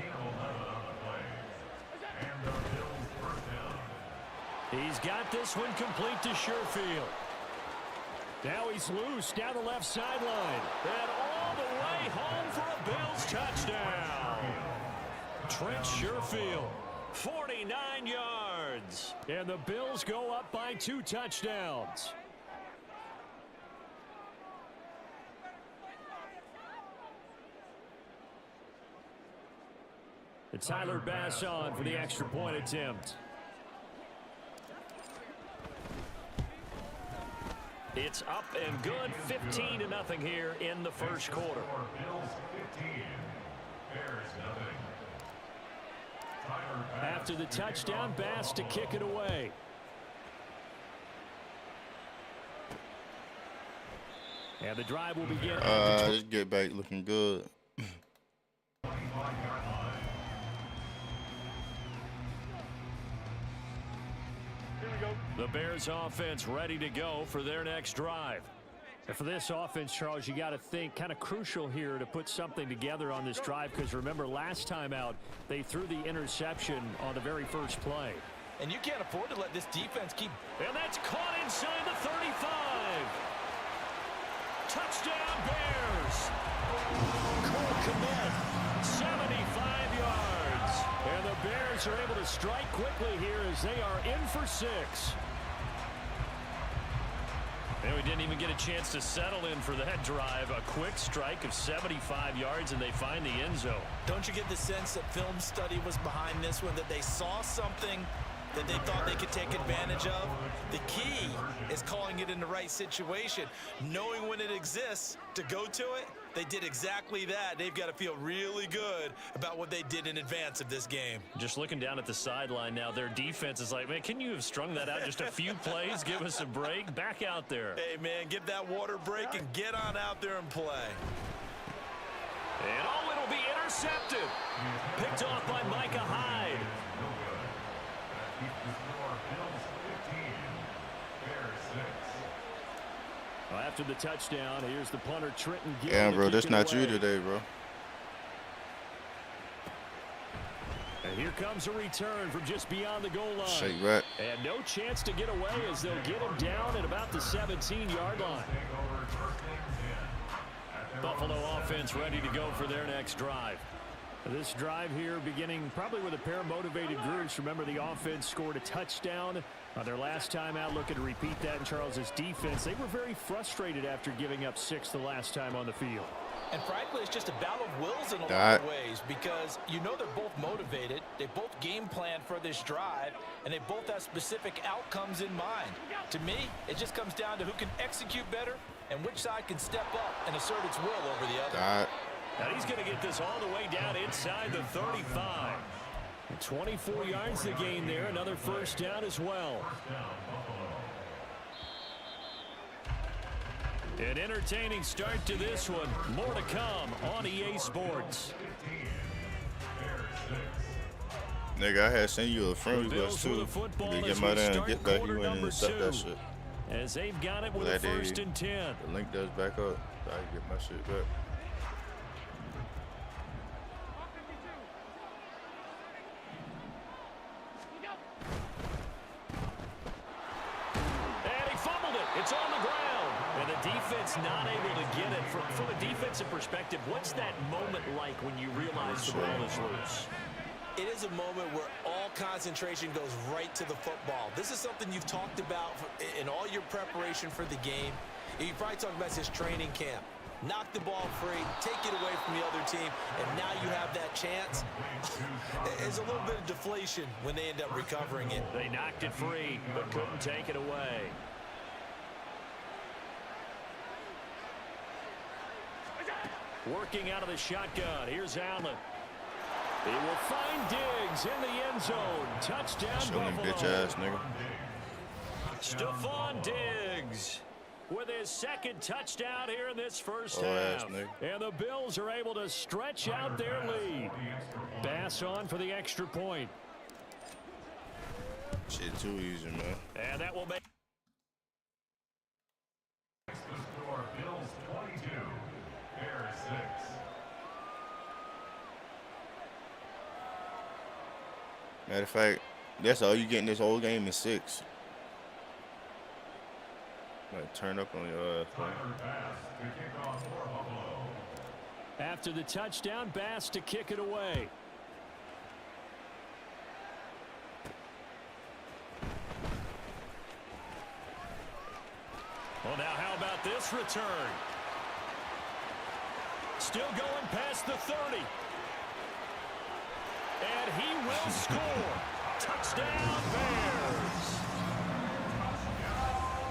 He's got this one complete to Sherfield. Now he's loose down the left sideline. And all the way home for a Bills touchdown. Trent Sherfield, 49 yards. And the Bills go up by 2 touchdowns. It's Tyler Bass on for the extra point attempt. It's up and good, 15-0 here in the 1st quarter. After the touchdown, Bass to kick it away. And the drive will begin. This get back looking good. The Bears offense ready to go for their next drive. And for this offense, Charles, you got to think kind of crucial here to put something together on this drive, because remember last time out they threw the interception on the very first play. And you can't afford to let this defense keep. And that's caught inside the 35. Touchdown Bears. Cole Kmet, 75 yards. And the Bears are able to strike quickly here as they are in for 6. And we didn't even get a chance to settle in for that drive. A quick strike of 75 yards, and they find the end zone. Don't you get the sense that film study was behind this one, that they saw something that they thought they could take advantage of? The key is calling it in the right situation, knowing when it exists to go to it. They did exactly that. They've got to feel really good about what they did in advance of this game. Just looking down at the sideline now, their defense is like, man, can you have strung that out just a few plays? Give us a break. Back out there. Hey, man, give that water break and get on out there and play. And oh, it'll be intercepted. Picked off by Micah Hyde. Well, after the touchdown, here's the punter, Trenton Gill. Yeah, bro, that's not you today, bro. And here comes a return from just beyond the goal line. Shake back. And no chance to get away as they'll get him down at about the 17-yard line. Buffalo offense ready to go for their next drive. This drive here beginning probably with a pair of motivated groups. Remember, the offense scored a touchdown their last time out. Looking to repeat that in Charles's defense. They were very frustrated after giving up 6 the last time on the field. And frankly, it's just a battle of wills in a lot of ways, because you know they're both motivated. They both game plan for this drive, and they both have specific outcomes in mind. To me, it just comes down to who can execute better and which side can step up and assert its will over the other. Now he's going to get this all the way down inside the 35. 24 yards to gain there. Another first down as well. An entertaining start to this one. More to come on EA Sports. Nigga, I had sent you a friend request too. You can get my damn get back. You went and accept that shit. As they've got it with a 1st and 10. The link does back up. So I can get my shit back. It's on the ground. And the defense not able to get it. From a defensive perspective, what's that moment like when you realize the ball is loose? it is a moment where all concentration goes right to the football. This is something you've talked about in all your preparation for the game. You probably talked about this training camp. Knock the ball free, take it away from the other team, and now you have that chance. There's a little bit of deflation when they end up recovering it. They knocked it free, but couldn't take it away. Working out of the shotgun. Here's Allen. He will find Diggs in the end zone. Touchdown, Show him Buffalo. bitch ass nigga. Stephon Diggs with his second touchdown here in this first ass half. nigga. And the Bills are able to stretch out their lead. Bass on for the extra point. Shit too easy, man. And that will make The score, Bills 22, Bears 6. Matter of fact, that's all you get in this whole game is 6. Like, turn up on your ass, man. Tyler Bass to kick off for Buffalo. after the touchdown. Bass to kick it away. Well, now how about this return? Still going past the 30. And he will score. Touchdown, Bears.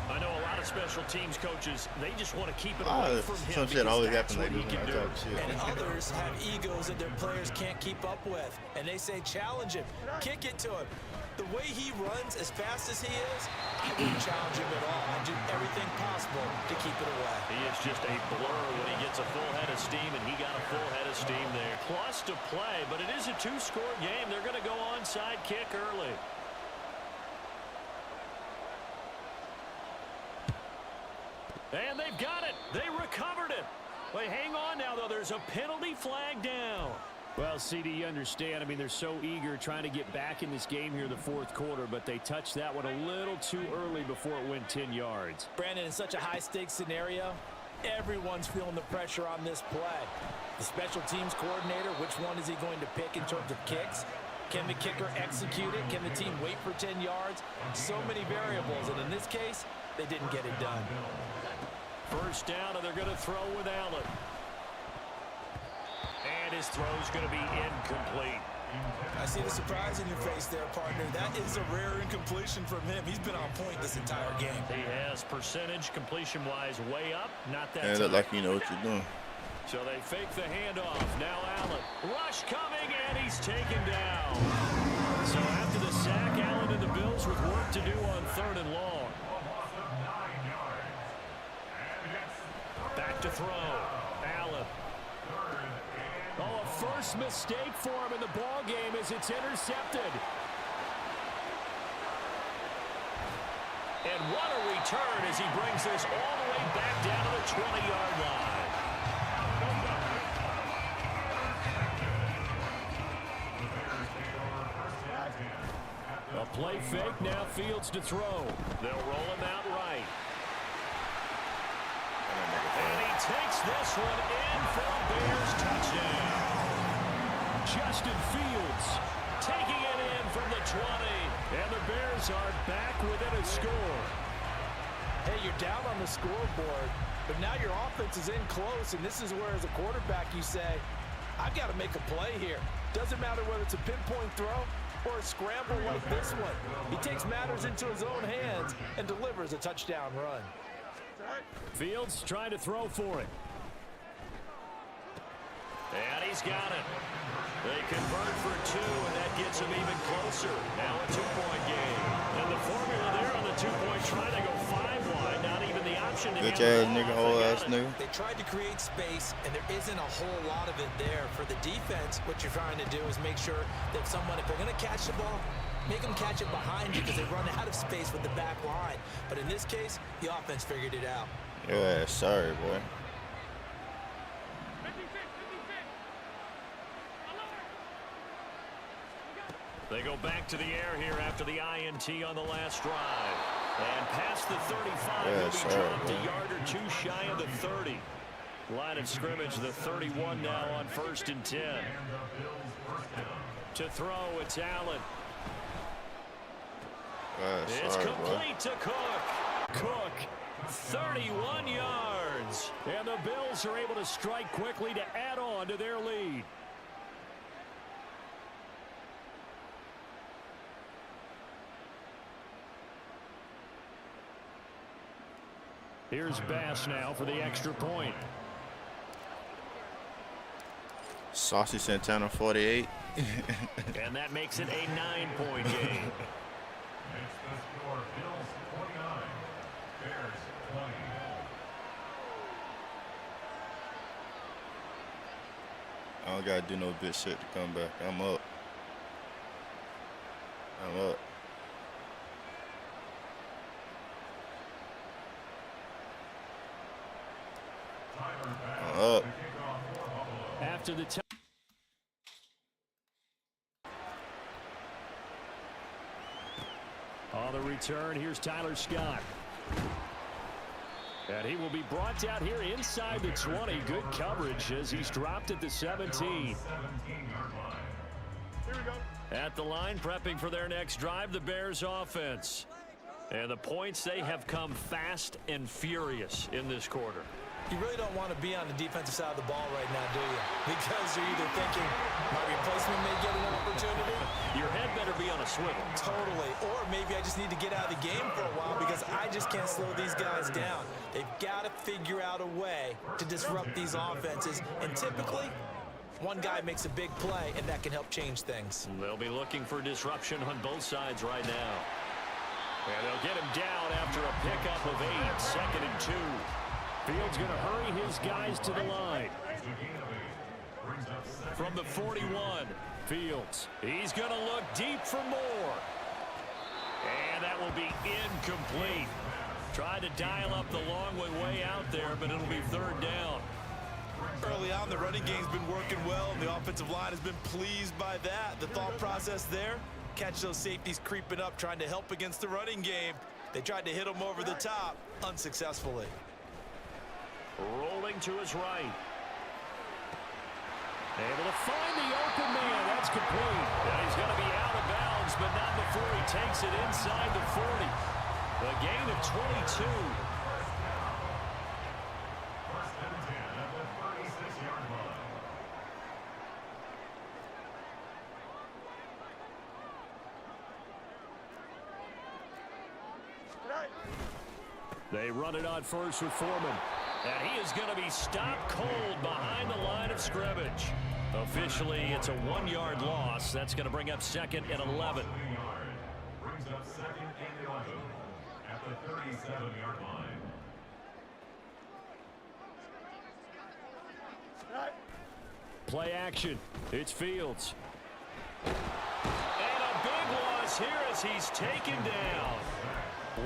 I know a lot of special teams coaches, they just want to keep it away from him. Some shit always happens That's like what he this can when I do. talk shit. And others have egos that their players can't keep up with. And they say, challenge him, kick it to him. The way he runs as fast as he is, I wouldn't challenge him at all. I'd do everything possible to keep it away. He is just a blur when he gets a full head of steam, and he got a full head of steam there. Plus to play, but it is a two-score game. They're going to go onside kick early. And they've got it. They recovered it. Wait, hang on now, though. There's a penalty flag down. Well, CD, you understand. I mean, they're so eager trying to get back in this game here in the fourth quarter, but they touched that one a little too early before it went 10 yards. Brandon, in such a high-stakes scenario, everyone's feeling the pressure on this play. The special teams coordinator, which one is he going to pick in terms of kicks? Can the kicker execute it? Can the team wait for 10 yards? So many variables, and in this case, they didn't get it done. First down, and they're going to throw with Allen. And his throw's going to be incomplete. I see the surprise in your face there, partner. That is a rare incompletion from him. He's been on point this entire game. He has percentage completion-wise way up. Not that And it time. look like you know what you're doing. So they fake the handoff. Now Allen. Rush coming, and he's taken down. So after the sack, Allen and the Bills with work to do on 3rd and long. Back to throw. Allen. Oh, a first mistake for him in the ball game as it's intercepted. And what a return as he brings this all the way back down to the 20-yard line. A play fake, now Fields to throw. They'll roll him out right. And he takes this one in for a Bears touchdown. Justin Fields taking it in from the 20. And the Bears are back within a score. Hey, you're down on the scoreboard, but now your offense is in close, and this is where, as a quarterback, you say, I've got to make a play here. Doesn't matter whether it's a pinpoint throw or a scramble like this one. He takes matters into his own hands and delivers a touchdown run. Fields trying to throw for it. And he's got it. They convert for 2, and that gets him even closer. Now a 2-point game. And the formula there on the 2-point try to go 5 wide. Not even the option to Bitch get ass it nigga, off. whole They ass got it. nigga. They tried to create space, and there isn't a whole lot of it there. For the defense, what you're trying to do is make sure that someone, if they're going to catch the ball, make them catch it behind you because they run out of space with the back line. But in this case, the offense figured it out. Your ass sorry, boy. They go back to the air here after the INT on the last drive. And past the 35, Yeah, he'll be sorry, dropped man. a yard or 2 shy of the 30. Line of scrimmage, the 31 now on 1st and 10. To throw, it's Allen. Sorry, It's boy. complete to Cook. Cook, 31 yards. And the Bills are able to strike quickly to add on to their lead. Here's Bass now for the extra point. Saucy Santana 48. And that makes it a 9-point game. Makes the score Bills 29, Bears 20. I don't gotta do no bitch shit to come back. I'm up. I'm up. I'm up. After the time. On the return, here's Tyler Scott. And he will be brought down here inside the 20. Good coverage as he's dropped at the 17. At the line, prepping for their next drive, the Bears offense. And the points, they have come fast and furious in this quarter. You really don't want to be on the defensive side of the ball right now, do you? Because you're either thinking, my replacement may get an opportunity. Your head better be on a swivel. Totally. Or maybe I just need to get out of the game for a while because I just can't slow these guys down. They've got to figure out a way to disrupt these offenses. And typically, one guy makes a big play, and that can help change things. They'll be looking for disruption on both sides right now. And they'll get him down after a pickup of 8, 2nd and 2. Fields going to hurry his guys to the line. From the 41, Fields. He's going to look deep for more. And that will be incomplete. Tried to dial up the long way out there, but it'll be 3rd down. Early on, the running game's been working well, and the offensive line has been pleased by that. The thought process there, catch those safeties creeping up, trying to help against the running game. They tried to hit them over the top, unsuccessfully. Rolling to his right. Able to find the open man. That's complete. And he's going to be out of bounds, but not before he takes it inside the 40. A gain of 22. First and 10 at the 36-yard line. They run it on first with Foreman. And he is going to be stopped cold behind the line of scrimmage. Officially, it's a 1-yard loss. That's going to bring up 2nd and 11. Brings up 2nd and 11 at the 37-yard line. Play action. It's Fields. And a big loss here as he's taken down.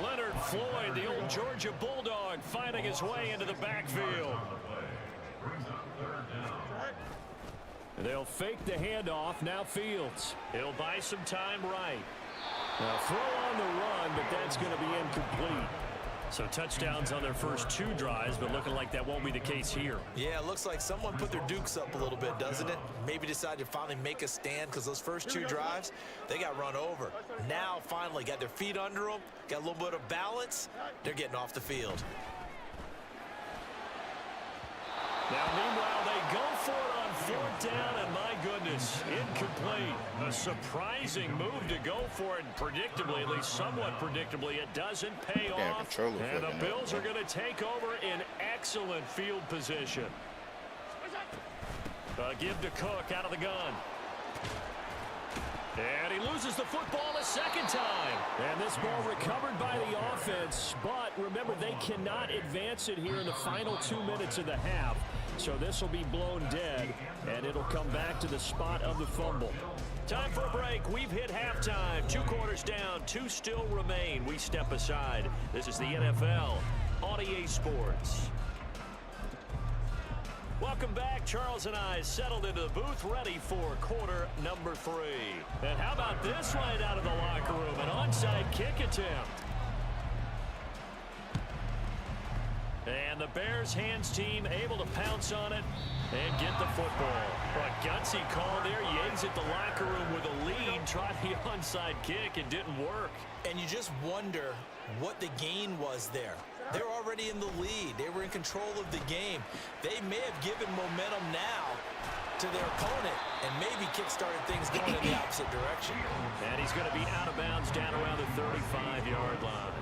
Leonard Floyd, the old Georgia Bulldog, finding his way into the backfield. They'll fake the handoff. Now Fields. He'll buy some time right. Now throw on the run, but that's going to be incomplete. So touchdowns on their first 2 drives, but looking like that won't be the case here. Yeah, it looks like someone put their dukes up a little bit, doesn't it? Maybe decided to finally make a stand because those first 2 drives, they got run over. Now, finally, got their feet under them, got a little bit of balance. They're getting off the field. Now, meanwhile, they go for it on 4th down, and my goodness, incomplete. A surprising move to go for it, predictably, at least somewhat predictably. It doesn't pay off, and the Bills are going to take over in excellent field position. Give to Cook out of the gun. And he loses the football a 2nd time. And this ball recovered by the offense. But remember, they cannot advance it here in the final 2 minutes of the half. So this will be blown dead, and it'll come back to the spot of the fumble. Time for a break. We've hit halftime. 2 quarters down, 2 still remain. We step aside. This is the NFL on EA Sports. Welcome back. Charles and I settled into the booth, ready for quarter number 3. And how about this right out of the locker room? An onside kick attempt. And the Bears hands team able to pounce on it and get the football. A gutsy call there. You exit the locker room with a lead, tried the onside kick, it didn't work. And you just wonder what the gain was there. They're already in the lead. They were in control of the game. They may have given momentum now to their opponent and maybe kick-started things going in the opposite direction. And he's going to be out of bounds down around the 35-yard line.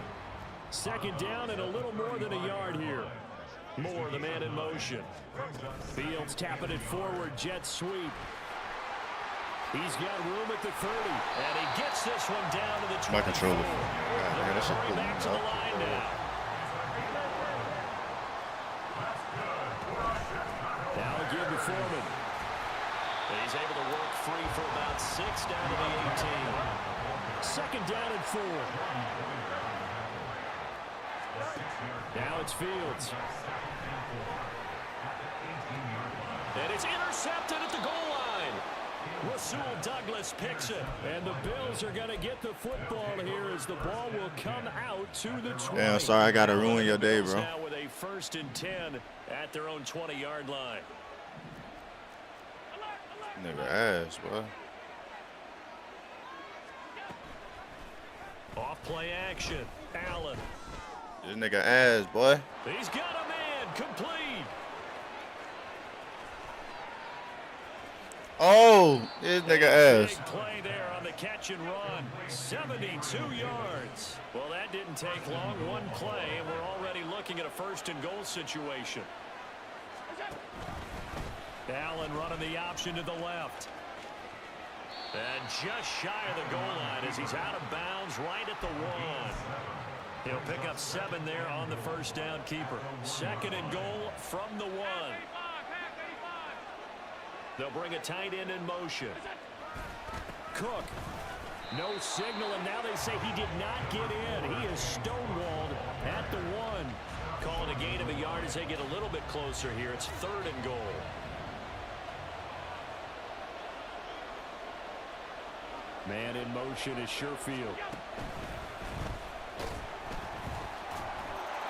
Second down and a little more than a yard here. Moore, the man in motion. Fields tapping it forward, jet sweep. He's got room at the 30, and he gets this one down to the 24. My controller. God, that's a cool back to the line now. Now again to Foreman. He's able to work free for about 6 down to the 18. Second down and 4. Now it's Fields. And it's intercepted at the goal line. Rasul Douglas picks it. And the Bills are going to get the football here as the ball will come out to the 20. Yeah, sorry, I got to ruin your day, bro. Now with a 1st and 10 at their own 20-yard line. Nigga ass, bro. Off play action. Allen. This nigga ass, boy. He's got a man. Complete. Oh, this nigga ass. Big play there on the catch and run. 72 yards. Well, that didn't take long. One play, and we're already looking at a 1st and goal situation. Allen running the option to the left. And just shy of the goal line as he's out of bounds right at the 1. He'll pick up 7 there on the 1st down keeper. 2nd and goal from the 1. They'll bring a tight end in motion. Cook. No signal, and now they say he did not get in. He is stonewalled at the 1. Calling a gain of a yard as they get a little bit closer here. It's 3rd and goal. Man in motion is Sherfield.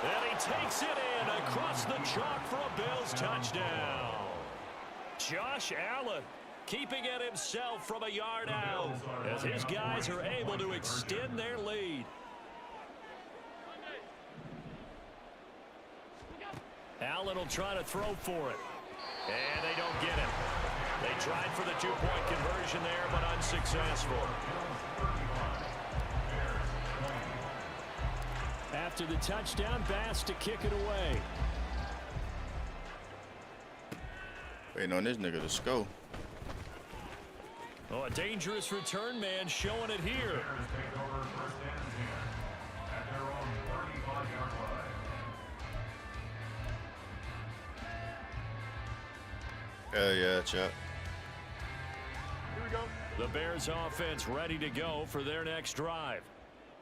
And he takes it in across the chalk for a Bills touchdown. Josh Allen keeping it himself from a yard out as his guys are able to extend their lead. Allen will try to throw for it. And they don't get him. They tried for the 2-point conversion there, but unsuccessful. After the touchdown, Bass to kick it away. Waiting on this nigga to score. Oh, a dangerous return man showing it here. Take over 1st and 10 at their own 35-yard line. Hell yeah, chap. Here we go. The Bears offense ready to go for their next drive.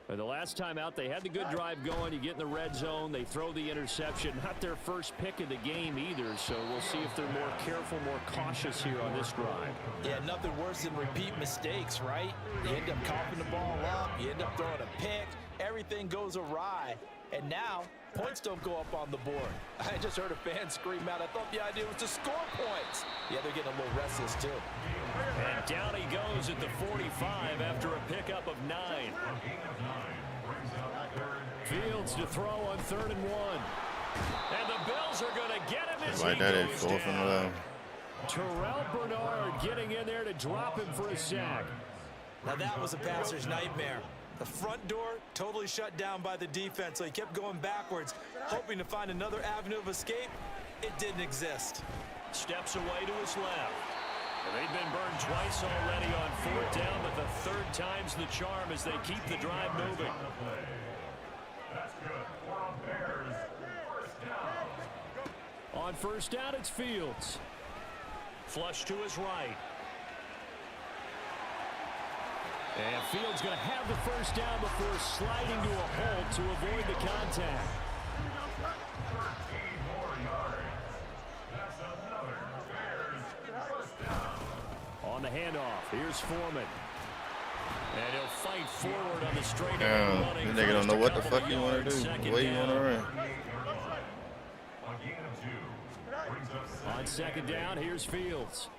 And the last time out, they had the good drive going. You get in the red zone, they throw the interception. Not their first pick of the game either, so we'll see if they're more careful, more cautious here on this drive. Yeah, nothing worse than repeat mistakes, right? You end up coughing the ball up, you end up throwing a pick, everything goes awry, and now points don't go up on the board. I just heard a fan scream out, I thought the idea was to score points. Yeah, they're getting a little restless too. And down he goes at the 45 after a pickup of 9. Fields to throw on 3rd and 1. And the Bills are going to get him as Like he that at goes 4th and down. 11. Terrell Bernard getting in there to drop him for a sack. Now that was a passer's nightmare. The front door totally shut down by the defense, so he kept going backwards, hoping to find another avenue of escape. It didn't exist. Steps away to his left. And they've been burned twice already on 4th down, but the 3rd time's the charm as they keep the drive moving. That's good. For a Bears 1st down. On 1st down, it's Fields. Flush to his right. And Fields going to have the 1st down before sliding to a hole to avoid the contact. 13 more yards. That's another Bears 1st down. On the handoff, here's Foreman. And he'll fight forward on the straight Damn, running. this nigga don't know what the fuck he want to do. The way he want to run. Brings up second On second down, here's Fields.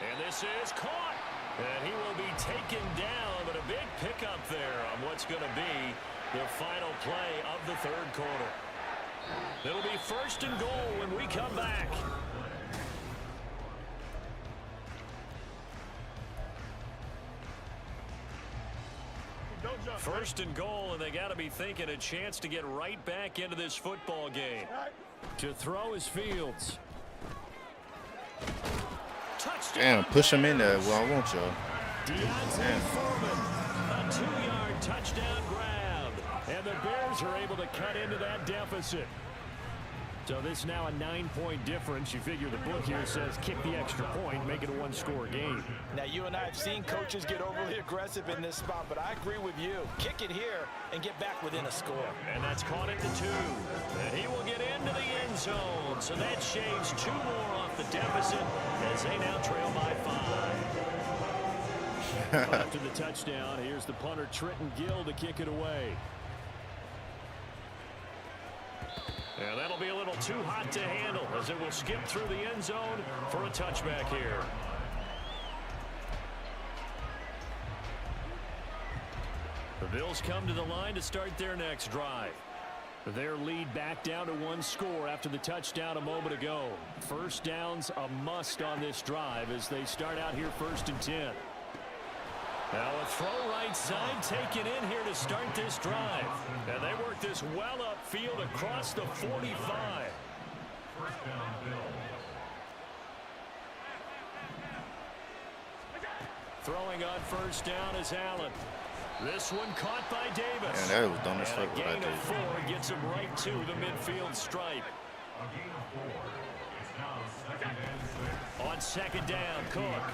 And this is caught. And he will be taken down, but a big pickup there on what's going to be the final play of the third quarter. It'll be 1st and goal when we come back. Don't jump. 1st and goal, and they got to be thinking a chance to get right back into this football game. To throw is Fields. Touchdown. Damn, push him in there. Well, I want y'all. Deontay Foreman, a 2-yard touchdown grab. And the Bears are able to cut into that deficit. So this now a 9-point difference. You figure the book here says kick the extra point, make it a 1-score game. Now, you and I have seen coaches get overly aggressive in this spot, but I agree with you. Kick it here and get back within a score. And that's caught at the 2. And he will get into the end zone. So that shaves 2 more off the deficit as they now trail by 5. After the touchdown, here's the punter Trenton Gill to kick it away. And that'll be a little too hot to handle as it will skip through the end zone for a touchback here. The Bills come to the line to start their next drive. Their lead back down to 1 score after the touchdown a moment ago. First down's a must on this drive as they start out here 1st and 10. Now a throw right side taken in here to start this drive. And they work this well upfield across the 45. First down, Bills. Throwing on 1st down is Allen. This one caught by Davis. Man, that was dumb as And fuck a what I gain did. of 4 gets him right to the midfield stripe. A gain of 4. It's now 2nd and 6. On second down, Cook.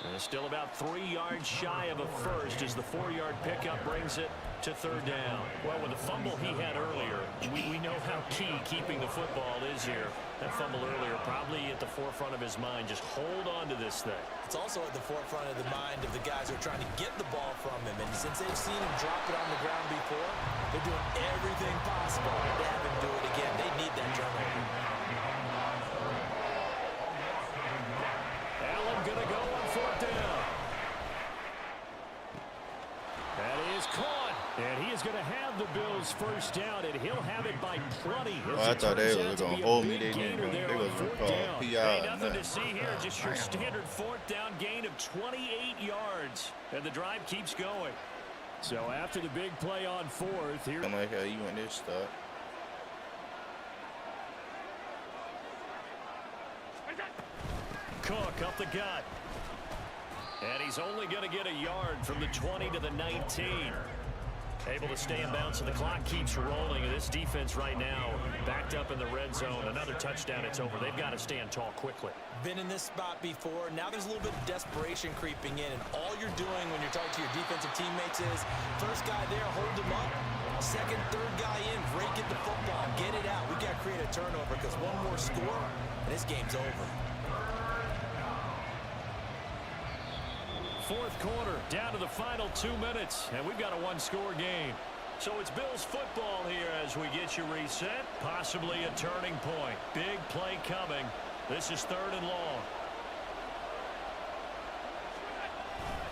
And still about 3 yards shy of a first as the 4-yard pickup brings it to 3rd down. Well, with the fumble he had earlier, we know how key keeping the football is here. That fumble earlier probably at the forefront of his mind. Just hold on to this thing. It's also at the forefront of the mind of the guys who are trying to get the ball from him. And since they've seen him drop it on the ground before, they're doing everything possible to have him do it again. They need that turnover. Allen going to go on 4th down. That is caught. And he is going to have the Bills' first down, and he'll have it by plenty. Oh, I thought they were going to hold me. They didn't. They was going to call PI. Hey, nothing to see here. Just your standard 4th down gain of 28 yards. And the drive keeps going. So after the big play on 4th, here. I like how you went this stop. Cook up the gut. And he's only going to get a yard from the 20 to the 19. Able to stay in bounds, and the clock keeps rolling. And this defense right now backed up in the red zone. Another touchdown, it's over. They've got to stand tall quickly. Been in this spot before. Now there's a little bit of desperation creeping in. And all you're doing when you're talking to your defensive teammates is, first guy there, hold him up. Second, third guy in, break it the football. Get it out. We've got to create a turnover because one more score, and this game's over. 4th quarter, down to the final 2 minutes, and we've got a 1-score game. So it's Bills football here as we get you reset, possibly a turning point. Big play coming. This is 3rd and long.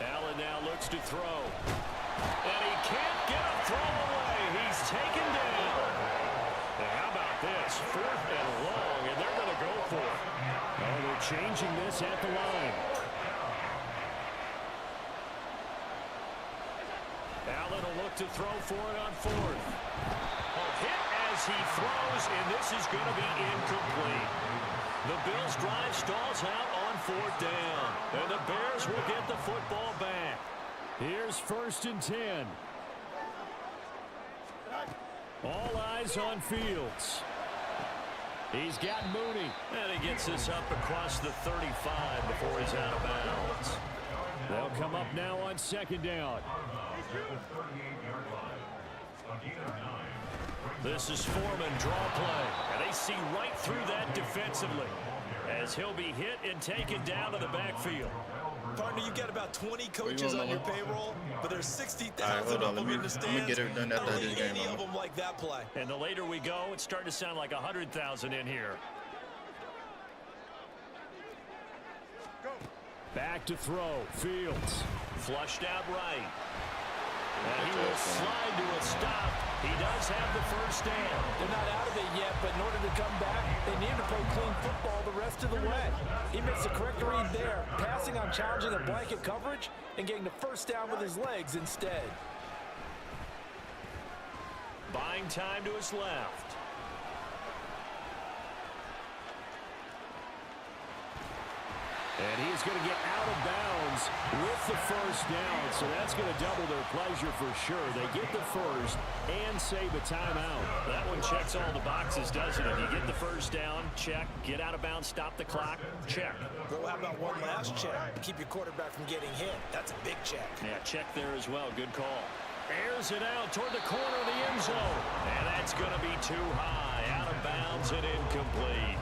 Allen now looks to throw. And he can't get a throw away. He's taken down. And how about this? 4th and long, and they're going to go for it. Oh, they're changing this at the line. Allen will look to throw for it on 4th. A hit as he throws, and this is going to be incomplete. The Bills' drive stalls out on 4th down, and the Bears will get the football back. Here's 1st and 10. All eyes on Fields. He's got Mooney, and he gets this up across the 35 before he's out of bounds. They'll come up now on 2nd down. This is Foreman, draw play, and they see right through that defensively as he'll be hit and taken down to the backfield. Partner, you got about 20 coaches on your payroll, but there's 60,000 hold on, of them in the stands. let me get it done after this game. Any of them like that play. And the later we go, it's starting to sound like 100,000 in here. Back to throw. Fields. Flushed out right. And he will slide to a stop. He does have the first down. They're not out of it yet, but in order to come back, they need to play clean football the rest of the way. He makes the correct read there, passing on challenging a blanket coverage and getting the first down with his legs instead. Buying time to his left. And he's going to get out of bounds with the first down. So that's going to double their pleasure for sure. They get the first and save a timeout. That one checks all the boxes, doesn't it? You get the first down, check. Get out of bounds, stop the clock, check. Well, how about one last check? Keep your quarterback from getting hit. That's a big check. Yeah, check there as well. Good call. Airs it out toward the corner of the end zone. And that's going to be too high. Out of bounds and incomplete.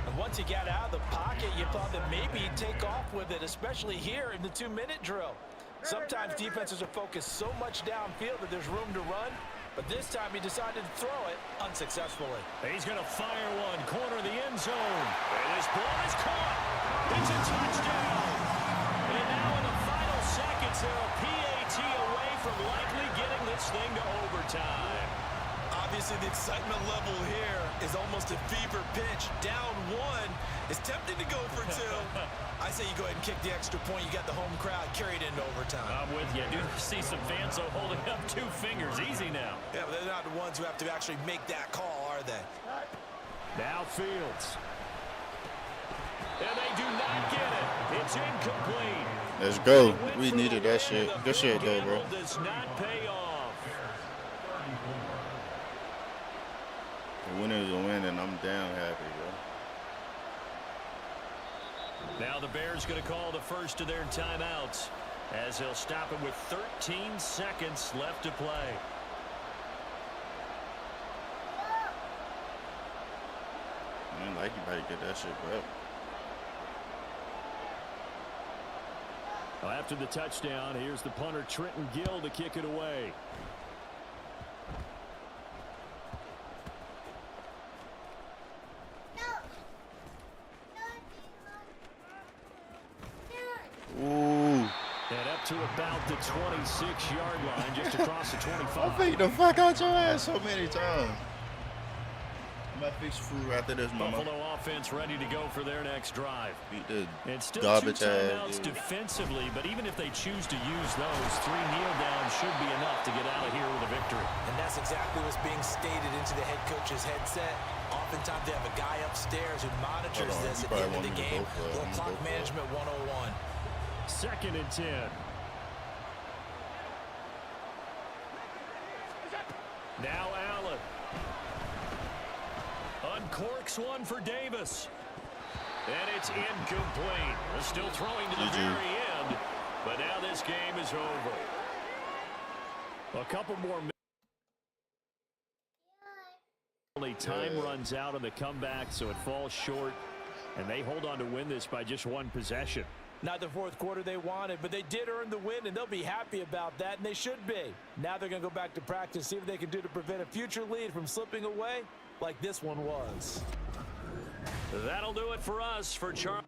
And once he got out of the pocket, you thought that maybe he'd take off with it, especially here in the 2-minute drill. Sometimes defenses are focused so much downfield that there's room to run, but this time he decided to throw it unsuccessfully. He's going to fire one, corner of the end zone. And his ball is caught. It's a touchdown. And now in the final seconds, they're a PAT away from likely getting this thing to overtime. Obviously, the excitement level here is almost a fever pitch. Down one. It's tempting to go for two. I say you go ahead and kick the extra point. You got the home crowd carried into overtime. I'm with you. I do see some fans holding up 2 fingers. Easy now. Yeah, but they're not the ones who have to actually make that call, are they? Now Fields. And they do not get it. It's incomplete. Let's go. We needed that shit. Good shit, though, bro. Does not pay off. The win is a win, and I'm damn happy, bro. Now the Bears going to call the first of their timeouts as he'll stop it with 13 seconds left to play. Man, like you better get that shit back. Well, after the touchdown, here's the punter Trenton Gill to kick it away. Ooh. And up to about the 26-yard line, just across the 25. I beat the fuck out your ass so many times. I'm gonna fix food after this, mama. Buffalo offense ready to go for their next drive. Beat the And still garbage 2 timeouts ass, dude. defensively, but even if they choose to use those, 3 kneel downs should be enough to get out of here with a victory. And that's exactly what's being stated into the head coach's headset. Oftentimes they have a guy upstairs who monitors Hold on, this you at the end of probably the want me to game. go for it. Little I'm clock gonna go for it. management 101. 2nd and 10. Now Allen. Uncorks one for Davis. And it's incomplete. They're still throwing to the GG. very end. But now this game is over. A couple more minutes. Time runs out on the comeback, so it falls short. And they hold on to win this by just 1 possession. Not the 4th quarter they wanted, but they did earn the win, and they'll be happy about that, and they should be. Now they're going to go back to practice, see what they can do to prevent a future lead from slipping away like this one was. That'll do it for us. For Charlie.